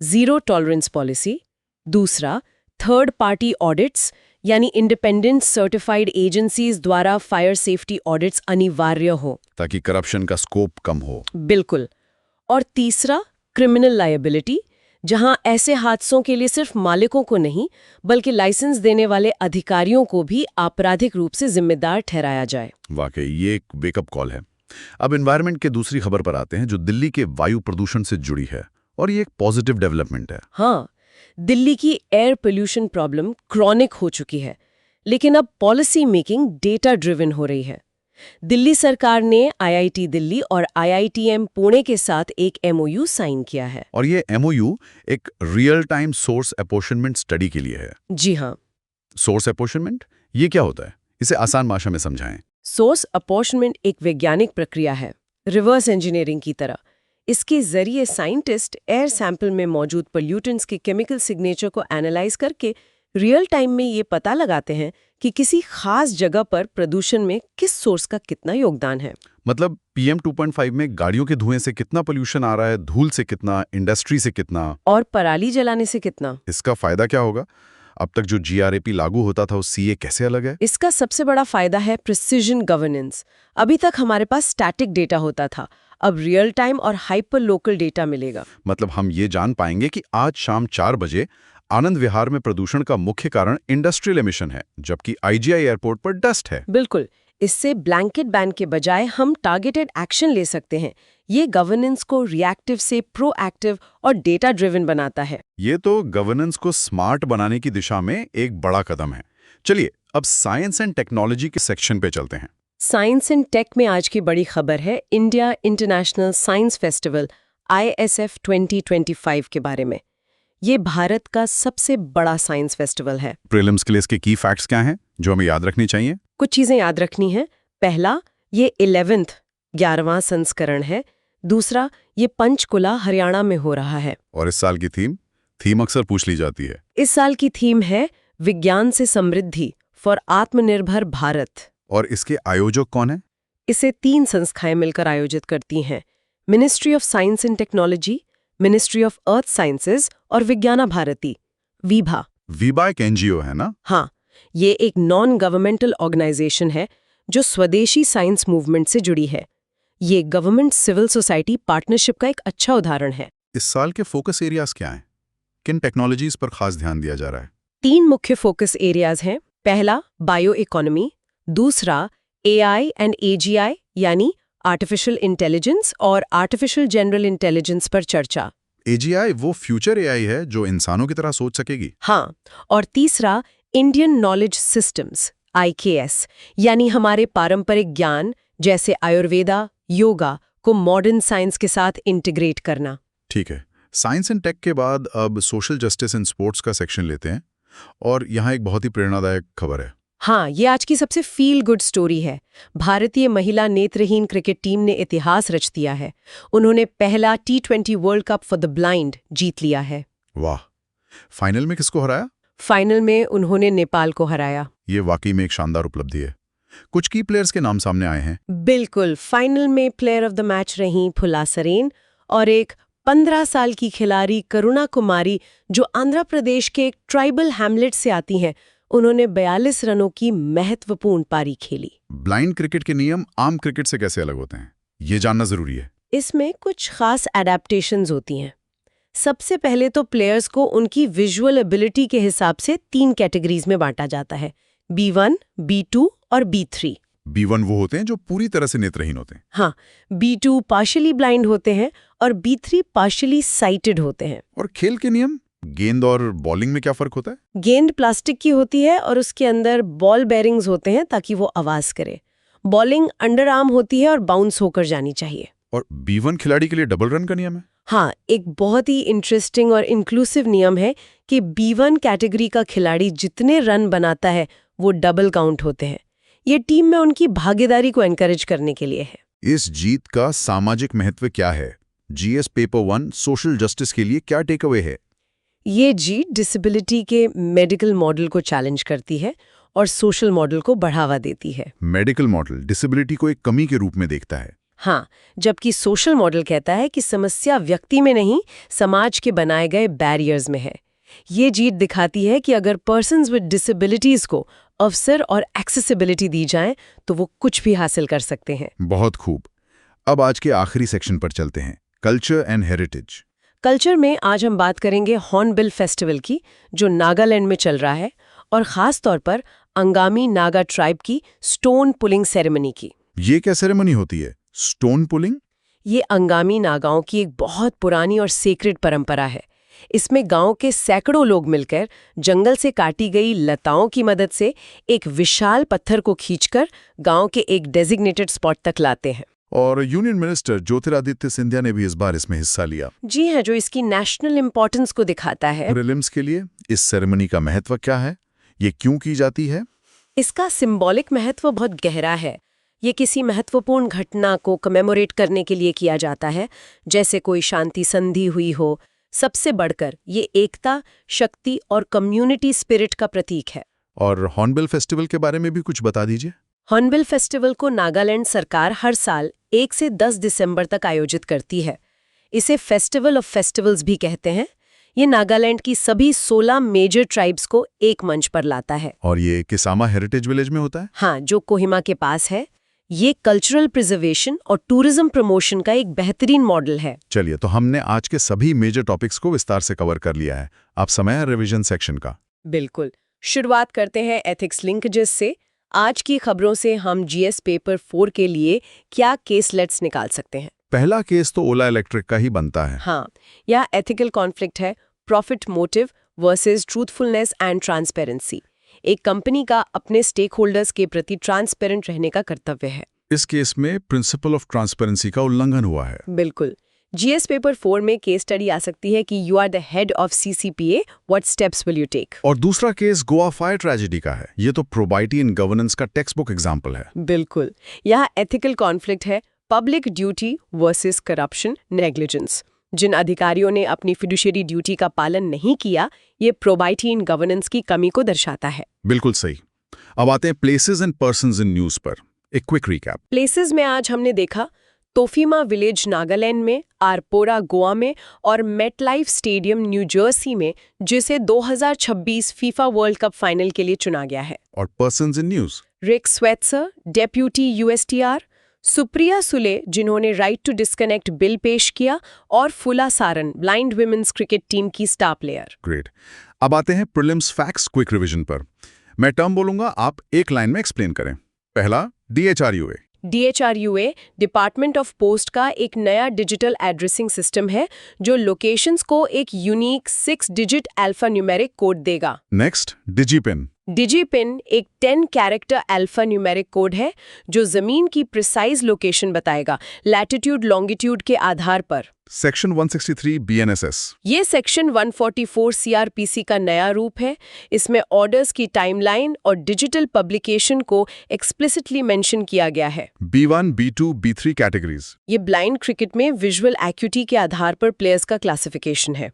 जीरो टॉलरेंस पॉलिसी। दूसरा, थर्ड पार्टी ऑडिट्स यानी इंडिपेंडेंट सर्टिफाइड एजेंसीज द्वारा फायर सेफ्टी ऑडिट्स अनिवार्य हो, ताकि करप्शन का स्कोप कम हो। बिल्कुल। और तीसरा, क्रिमिनल लायबिलिटी, जहां ऐसे हादसों के लिए सिर्फ मालिकों को नहीं बल्कि लाइसेंस देने वाले अधिकारियों को भी आपराधिक रूप से जिम्मेदार ठहराया जाए। वाकई ये एक वेकअप कॉल है। अब एनवायरनमेंट के दूसरी खबर पर आते हैं जो दिल्ली के वायु प्रदूषण से जुड़ी है, और ये एक पॉजिटिव डेवलपमेंट है। हाँ, दिल्ली की एयर पोल्यूशन प्रॉब्लम क्रॉनिक हो चुकी है, लेकिन अब पॉलिसी मेकिंग डेटा ड्रिवन हो रही है। दिल्ली सरकार ने आईआईटी दिल्ली और आईआईटीएम पुणे के साथ एक एमओयू साइन किया है। और ये एमओयू एक रियल टाइम सोर्स अपॉर्चनमेंट स्टडी के लिए है। जी हाँ। सोर्स अपॉर्चनमेंट ये क्या होता है? इसे आसान भाषा में समझाएं। सोर्स अपॉर्चनमेंट एक वैज्ञानिक प्रक्रिया है, रिवर्स इंजीनियरिंग की तरह। इसके जरिए साइंटिस्ट एयर सैंपल में मौजूद पोल्यूटेंट्स के केमिकल सिग्नेचर को एनालाइज करके रियल टाइम में ये पता लगाते हैं कि किसी खास जगह पर प्रदूषण में किस सोर्स का कितना योगदान है। मतलब PM 2.5 में गाड़ियों के धुएं से कितना पोल्यूशन आ रहा है, धूल से कितना, इंडस्ट्री से कितना, और पराली जलाने से कितना। इसका फायदा क्या होगा? अब तक जो GRAP लागू होता था उससे ये कैसे अलग है? इसका सबसे बड़ा फायदा है प्रिसिजन गवर्नेंस। अभी तक हमारे पास स्टैटिक डेटा होता था, अब रियल टाइम और हाइपर लोकल डेटा मिलेगा। मतलब हम ये जान पाएंगे कि आज शाम 4 बजे आनंद विहार में प्रदूषण का मुख्य कारण इंडस्ट्रियल एमिशन है, जबकि IGI एयरपोर्ट पर डस्ट है। बिल्कुल। इससे ब्लैंकेट बैन के बजाय हम टारगेटेड एक्शन ले सकते हैं। ये गवर्नेंस को रिएक्टिव से प्रोएक्टिव और डेटा ड्रिवन बनाता है। ये तो गवर्नेंस को स्मार्ट बनाने की दिशा में एक बड़ा कदम है। चलिए अब साइंस एंड टेक्नोलॉजी के सेक्शन पे चलते हैं। साइंस एंड टेक में आज की बड़ी खबर है India international science festival ISF 2025 के बारे में। ये भारत का सबसे बड़ा साइंस फेस्टिवल है। प्रीलिम्स के लिए इसके की फैक्ट्स क्या हैं जो हमें याद रखनी चाहिए? कुछ चीजें याद रखनी है। पहला, ये 11वां संस्करण है। दूसरा, ये पंचकुला हरियाणा में हो रहा है। और इस साल की थीम अक्सर पूछ ली जाती है। इस साल की थीम है विज्ञान से समृद्धि फॉर आत्मनिर्भर भारत। और इसके आयोजक कौन है? इसे 3 संस्थाएं मिलकर आयोजित करती हैं, ministry of science and technology, ministry of earth sciences और विज्ञाना भारती, वीभा। वीबा एक NGO है ना? हाँ, ये एक नॉन गवर्नमेंटल ऑर्गेनाइजेशन है जो स्वदेशी साइंस मूवमेंट से जुड़ी है। ये गवर्नमेंट सिविल सोसाइटी पार्टनरशिप का एक अच्छा उदाहरण है। इस साल के फोकस एरियाज क्या हैं? किन टेक्नोलॉजीज पर खास ध्यान दिया जा रहा है? 3 मुख्य फोकस एरियाज हैं। पहला, बायो इकोनॉमी। दूसरा, AI एंड AGI यानी आर्टिफिशियल इंटेलिजेंस और आर्टिफिशियल जनरल इंटेलिजेंस पर चर्चा। AGI वो फ्यूचर AI है जो इंसानों की तरह सोच सकेगी। हाँ, और तीसरा, इंडियन नॉलेज सिस्टम्स IKS यानी हमारे पारंपरिक ज्ञान जैसे आयुर्वेदा, योगा को मॉडर्न साइंस के साथ इंटीग्रेट करना। ठीक है, साइंस एंड टेक के बाद अब सोशल जस्टिस एंड स्पोर्ट्स का सेक्शन लेते हैं, और यहाँ एक बहुत ही प्रेरणादायक खबर है। हाँ, ये आज की सबसे फील गुड स्टोरी है। भारतीय महिला नेत्रहीन क्रिकेट टीम ने इतिहास रच दिया है। उन्होंने पहला T20 world cup for the blind जीत लिया है। वाह! फाइनल में किसको हराया? फाइनल में उन्होंने नेपाल को हराया। ये वाकई में एक शानदार उपलब्धि है। कुछ की प्लेयर्स के नाम सामने आए हैं। बिल्कुल, फाइनल में प्लेयर ऑफ द मैच रहीं फुला सरेन और एक 15 साल की खिलाड़ी करुणा कुमारी जो आंध्र प्रदेश के एक ट्राइबल हैमलेट से आती हैं। उन्होंने 42 रनों की महत्वपूर्ण पारी खेली। ब्लाइंड क्रिकेट के नियम आम क्रिकेट से कैसे अलग होते हैं, ये जानना जरूरी है। इसमें कुछ खास एडेप्टेशंस होती हैं। सबसे पहले तो प्लेयर्स को उनकी विजुअल एबिलिटी के हिसाब से 3 कैटेगरीज में बांटा जाता है, B1, B2 और B3। B1 वो होते हैं जो पूरी तरह से नेत्रहीन होते हैं। हाँ, B2 पार्शियली ब्लाइंड होते हैं और B3 पार्शियली साइटेड होते हैं। और खेल के नियम, गेंद और बॉलिंग में क्या फर्क होता है? गेंद प्लास्टिक की होती है और उसके अंदर बॉल बेरिंग्स होते हैं ताकि वो आवाज करे। बॉलिंग अंडर आर्म होती है और बाउंस होकर जानी चाहिए। और B1 खिलाड़ी के लिए डबल रन का नियम है। हाँ, एक बहुत ही इंटरेस्टिंग और इंक्लूसिव नियम है कि B1 कैटेगरी का खिलाड़ी जितने रन बनाता है वो डबल काउंट होते हैं। ये टीम में उनकी भागीदारी को एनकरेज करने के लिए है। इस जीत का सामाजिक महत्व क्या है? जीएस पेपर 1 सोशल जस्टिस के लिए क्या टेक अवे है? ये जीत डिसेबिलिटी के मेडिकल मॉडल को चैलेंज करती है और सोशल मॉडल को बढ़ावा देती है। मेडिकल मॉडल डिसेबिलिटी को एक कमी के रूप में देखता है। हाँ, जबकि सोशल मॉडल कहता है कि समस्या व्यक्ति में नहीं, समाज के बनाए गए बैरियर्स में है। ये जीत दिखाती है कि अगर पर्सन्स विद डिसेबिलिटीज को अवसर और एक्सेसिबिलिटी दी जाए तो वो कुछ भी हासिल कर सकते हैं। बहुत खूब। अब आज के आखिरी सेक्शन पर चलते हैं, कल्चर एंड हेरिटेज। कल्चर में आज हम बात करेंगे हॉर्नबिल फेस्टिवल की, जो नागालैंड में चल रहा है, और खास तौर पर अंगामी नागा ट्राइब की स्टोन पुलिंग सेरेमनी की। ये क्या सेरेमनी होती है, स्टोन पुलिंग? ये अंगामी नागाओं की एक बहुत पुरानी और सेक्रेड परंपरा है। इसमें गांव के सैकड़ों लोग मिलकर जंगल से काटी गई लताओं की मदद से एक विशाल पत्थर को खींचकर गांव के एक डेजिग्नेटेड स्पॉट तक लाते हैं। और यूनियन मिनिस्टर ज्योतिरादित्य सिंधिया ने भी इस बार इसमें हिस्सा लिया। जी हाँ, जो इसकी नेशनल इंपॉर्टेंस को दिखाता है। प्रीलिम्स के लिए इस सेरेमनी का महत्व क्या है? ये क्यों की जाती है? इसका सिंबॉलिक महत्व बहुत गहरा है। ये किसी महत्वपूर्ण घटना को कमेमोरेट करने के लिए किया जाता है, जैसे कोई शांति संधि हुई हो। सबसे बढ़कर ये एकता, शक्ति और कम्युनिटी स्पिरिट का प्रतीक है। और हॉर्नबिल फेस्टिवल के बारे में भी कुछ बता दीजिए। हॉर्नबिल फेस्टिवल को नागालैंड सरकार हर साल 1 से 10 दिसंबर तक आयोजित करती है। इसे फेस्टिवल ऑफ फेस्टिवल्स भी कहते हैं। ये नागालैंड की सभी 16 मेजर ट्राइब्स को एक मंच पर लाता है। और ये किसामा हेरिटेज विलेज में होता है? हाँ, जो कोहिमा के पास है। ये कल्चरल प्रिजर्वेशन और टूरिज्म प्रमोशन का एक बेहतरीन मॉडल है। चलिए, तो हमने आज के सभी मेजर टॉपिक्स को विस्तार से कवर कर लिया है। अब समय है रिवीजन सेक्शन का। बिल्कुल। शुरुआत करते हैं एथिक्स लिंकेजेस से। आज की खबरों से हम जीएस पेपर 4 के लिए क्या केस लेट्स निकाल सकते हैं? पहला केस तो ओला इलेक्ट्रिक का ही बनता है। हाँ, यह एथिकल कॉन्फ्लिक्ट है, profit motive versus truthfulness and transparency. एक कंपनी का अपने स्टेक होल्डर्स के प्रति ट्रांसपेरेंट रहने का कर्तव्य है। इस केस में प्रिंसिपल ऑफ ट्रांसपेरेंसी का उल्लंघन हुआ है। बिल्कुल। जीएस पेपर 4 में केस स्टडी आ सकती है कि you are the head of CCPA, what steps will you take? और दूसरा केस गोवा फायर ट्रेजेडी का है। ये तो प्रोबाइटी इन गवर्नेंस का टेक्स्ट बुक एग्जाम्पल है। बिल्कुल। यह एथिकल कॉन्फ्लिक्ट है, public duty versus corruption negligence. जिन अधिकारियों ने अपनी फिडुशियरी ड्यूटी का पालन नहीं किया, ये प्रोबाइटी इन गवर्नेंस की कमी को दर्शाता है। बिल्कुल सही। अब आते हैं places and persons in news पर। एक क्विक रिकैप। प्लेसेस में आज हमने देखा तोफीमा विलेज नागालैंड में, आरपोरा गोवा में और मेटलाइफ स्टेडियम न्यू जर्सी में, जिसे 2026 फीफा वर्ल्ड कप फाइनल के लिए चुना गया है। और persons in news, Rick Switzer, deputy USTR, Supriya Sule, जिन्होंने राइट टू डिस्कनेक्ट बिल पेश किया, और Phula Saren, blind women's cricket team की स्टार प्लेयर। ग्रेट। अब आते हैं प्रीलिम्स फैक्ट्स क्विक रिवीजन पर। मैं टर्म बोलूंगा, आप एक लाइन में एक्सप्लेन करें। पहला, DHRUA। DHRUA department of post का एक नया डिजिटल एड्रेसिंग सिस्टम है जो लोकेशंस को एक unique 6 digit alpha numeric code देगा। नेक्स्ट, डिजीपिन। डिजीपिन एक 10 कैरेक्टर अल्फा न्यूमेरिक कोड है जो जमीन की प्रिसाइज लोकेशन बताएगा, लैटिट्यूड लॉन्गिट्यूड के आधार पर। Section 163 BNSS। ये सेक्शन 144 CRPC का नया रूप है। इसमें ऑर्डर्स की टाइमलाइन और डिजिटल पब्लिकेशन को एक्सप्लिसिटली मेंशन किया गया है। B1, B2, B3 categories. ये ब्लाइंड क्रिकेट में विजुअल एक्यूटी के आधार पर प्लेयर्स का क्लासिफिकेशन है।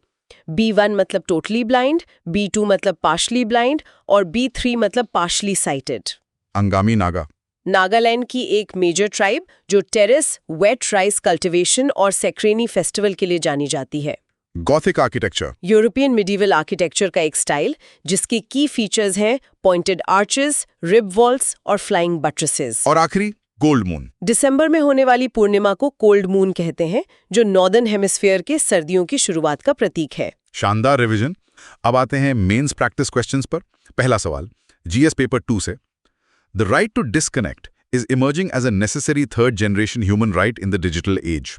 B1 मतलब टोटली ब्लाइंड, B2 मतलब पार्शली ब्लाइंड और B3 मतलब पार्शली साइटेड। अंगामी नागा, नागालैंड की एक मेजर ट्राइब जो टेरेस, वेट राइस कल्टीवेशन और सेक्रेनी फेस्टिवल के लिए जानी जाती है। Gothic architecture, European medieval architecture का एक स्टाइल जिसकी की फीचर्स हैं पॉइंटेड आर्चेस, रिब वॉल्स और फ्लाइंग बट्रेसेस। और आखिरी, गोल्ड मून। दिसंबर में होने वाली पूर्णिमा को कोल्ड मून कहते हैं, जो नॉर्दर्न हेमिस्फीयर के सर्दियों की शुरुआत का प्रतीक है। शानदार रिवीजन। अब आते हैं मेंस प्रैक्टिस क्वेश्चंस पर। पहला सवाल, जीएस पेपर 2 से। The right to disconnect is emerging as a necessary third-generation human right in the digital age.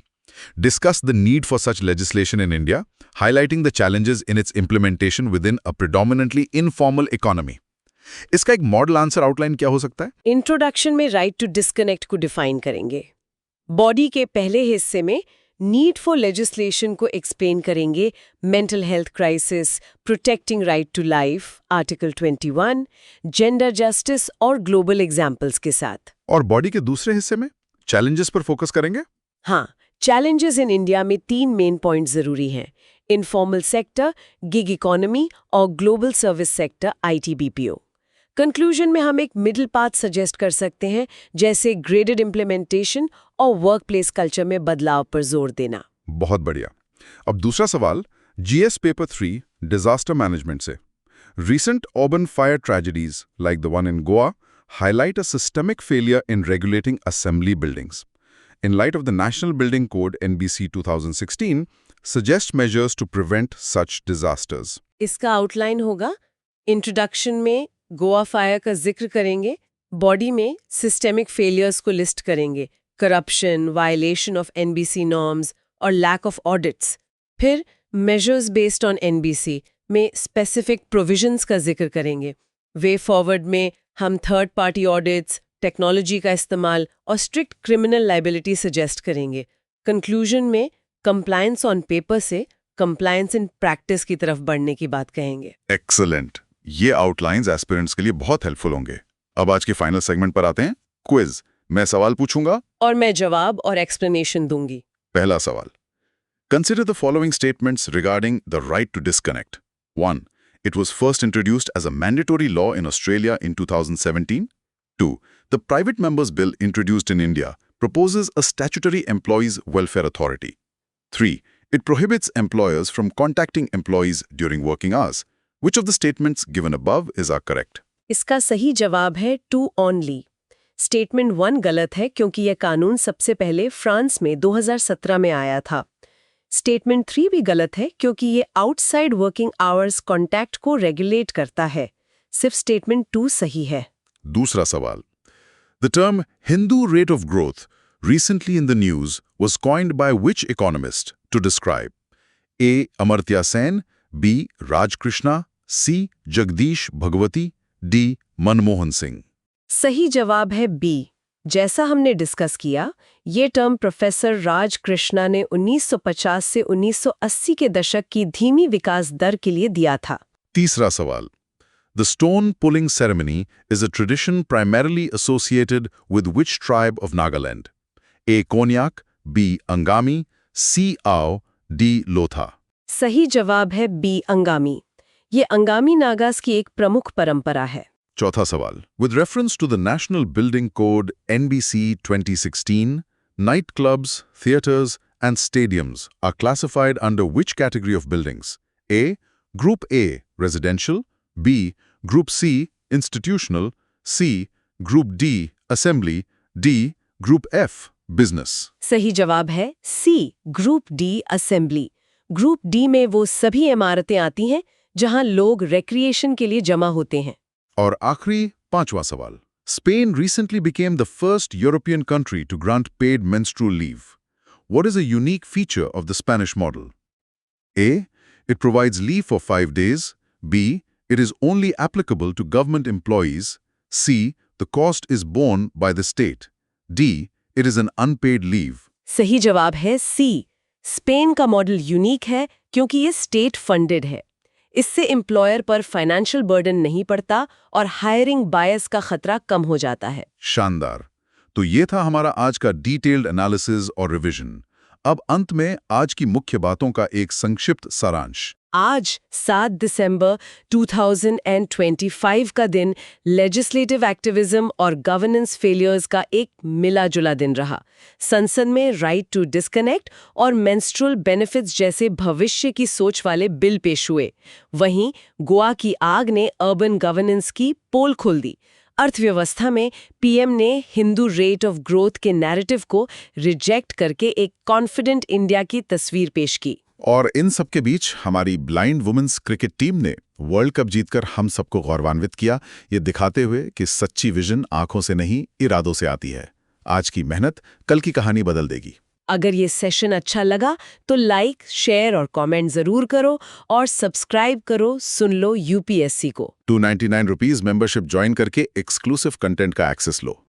Discuss the need for such legislation in India, highlighting the challenges in its implementation within a predominantly informal economy. इसका एक model answer outline क्या हो सकता है? Introduction में right to disconnect को define करेंगे। Body के पहले हिस्से में नीड फॉर लेजिस्लेशन को एक्सप्लेन करेंगे mental health crisis, protecting right to life, article 21, gender justice और ग्लोबल एग्जाम्पल्स के साथ। और बॉडी के दूसरे हिस्से में चैलेंजेस पर फोकस करेंगे। हाँ, चैलेंजेस इन इंडिया में 3 मेन पॉइंट जरूरी हैं: इनफॉर्मल सेक्टर, गिग इकोनॉमी और global service sector (ITBPO). Conclusion में हम एक मिडिल पाथ सजेस्ट कर सकते हैं, जैसे ग्रेडेड इम्प्लीमेंटेशन और वर्कप्लेस कल्चर में बदलाव पर जोर देना। बहुत बढ़िया। अब दूसरा सवाल GS पेपर 3 डिजास्टर मैनेजमेंट से। Recent urban fire tragedies, like the one in Goa, highlight a systemic failure in regulating assembly buildings. In light of the National Building Code (NBC) 2016, suggest measures to prevent such disasters. इसका outline होगा। Introduction में Goa fire का जिक्र करेंगे, body में systemic failures को list करेंगे, corruption, violation of NBC norms और लैक ऑफ ऑडिट्स। फिर मेजर्स बेस्ड ऑन NBC में स्पेसिफिक प्रोविजंस का जिक्र करेंगे। वे फॉरवर्ड में हम थर्ड पार्टी ऑडिट्स, टेक्नोलॉजी का इस्तेमाल और स्ट्रिक्ट क्रिमिनल लाइबिलिटी सजेस्ट करेंगे। कंक्लूजन में कंप्लायंस ऑन पेपर से कंप्लायंस इन प्रैक्टिस की तरफ बढ़ने की बात कहेंगे। एक्सीलेंट। ये आउटलाइंस एस्पिरेंट्स के लिए बहुत हेल्पफुल होंगे। अब आज के फाइनल सेगमेंट पर आते हैं, क्विज। मैं सवाल पूछूंगा और मैं जवाब और एक्सप्लेनेशन दूंगी। पहला सवाल, consider the following statements regarding the right to disconnect. 1. It was first introduced as a mandatory law in Australia in 2017. 2. The Private Members Bill introduced in India proposes a statutory employees welfare authority. 3. It prohibits employers from contacting employees during working hours. Which of the statements given above is correct? इसका सही जवाब है 2 only। Statement 1 गलत है क्योंकि यह कानून सबसे पहले फ्रांस में 2017 में आया था। स्टेटमेंट 3 भी गलत है क्योंकि ये आउटसाइड वर्किंग आवर्स कॉन्टैक्ट को रेगुलेट करता है। सिर्फ स्टेटमेंट 2 सही है। दूसरा सवाल, The term Hindu rate of growth recently in the news was coined by which economist to describe? A. Amartya Sen, B. Raj Krishna, C. Jagdish Bhagwati, D. Manmohan Singh. सही जवाब है B। जैसा हमने discuss किया, ये term professor राज कृष्णा ने 1950 से 1980 के दशक की धीमी विकास दर के लिए दिया था। तीसरा सवाल, The stone pulling ceremony is a tradition primarily associated with which tribe of Nagaland? A. Konyak, B. Angami, C. Ao, D. Lotha. सही जवाब है B अंगामी। ये अंगामी नागास की एक प्रमुख परंपरा है। चौथा सवाल, With reference to the National Building Code NBC 2016, nightclubs, theaters, and stadiums are classified under which category of buildings? A. Group A, residential, B. Group C, institutional, C. Group D, assembly, D. Group F, business. सही जवाब है C group D assembly. Group D में वो सभी इमारतें आती हैं जहां लोग रिक्रिएशन के लिए जमा होते हैं। और आखिरी पांचवा सवाल, Spain recently became the first European country to grant paid menstrual leave. What is a unique feature of the Spanish model? A. It provides leave for 5 days. B. It is only applicable to government employees. C. The cost is borne by the state. D. It is an unpaid leave. सही जवाब है C। Spain का model unique है क्योंकि ये state funded है। इससे employer पर फाइनेंशियल बर्डन नहीं पड़ता और हायरिंग बायस का खतरा कम हो जाता है। शानदार। तो ये था हमारा आज का डिटेल्ड एनालिसिस और रिवीजन। अब अंत में आज की मुख्य बातों का एक संक्षिप्त सारांश। आज 7 दिसंबर 2025 का दिन लेजिस्लेटिव एक्टिविज्म और गवर्नेंस फेलियर्स का एक मिला जुला दिन रहा। संसद में राइट टू डिस्कनेक्ट और मेंस्ट्रुअल बेनिफिट्स जैसे भविष्य की सोच वाले बिल पेश हुए। वहीं गोवा की आग ने अर्बन गवर्नेंस की पोल खोल दी। अर्थव्यवस्था में पीएम ने हिंदू रेट ऑफ ग्रोथ के नैरेटिव को रिजेक्ट करके एक कॉन्फिडेंट इंडिया की तस्वीर पेश की। और इन सब के बीच हमारी ब्लाइंड वुमेन्स क्रिकेट टीम ने वर्ल्ड कप जीतकर हम सबको गौरवान्वित किया, ये दिखाते हुए कि सच्ची विजन आंखों से नहीं इरादों से आती है। आज की मेहनत कल की कहानी बदल देगी। अगर ये सेशन अच्छा लगा तो लाइक, शेयर और कमेंट जरूर करो और सब्सक्राइब करो सुन लो यूपीएससी को। 299 रुपीज मेंबरशिप ज्वाइन करके एक्सक्लूसिव कंटेंट का एक्सेस लो।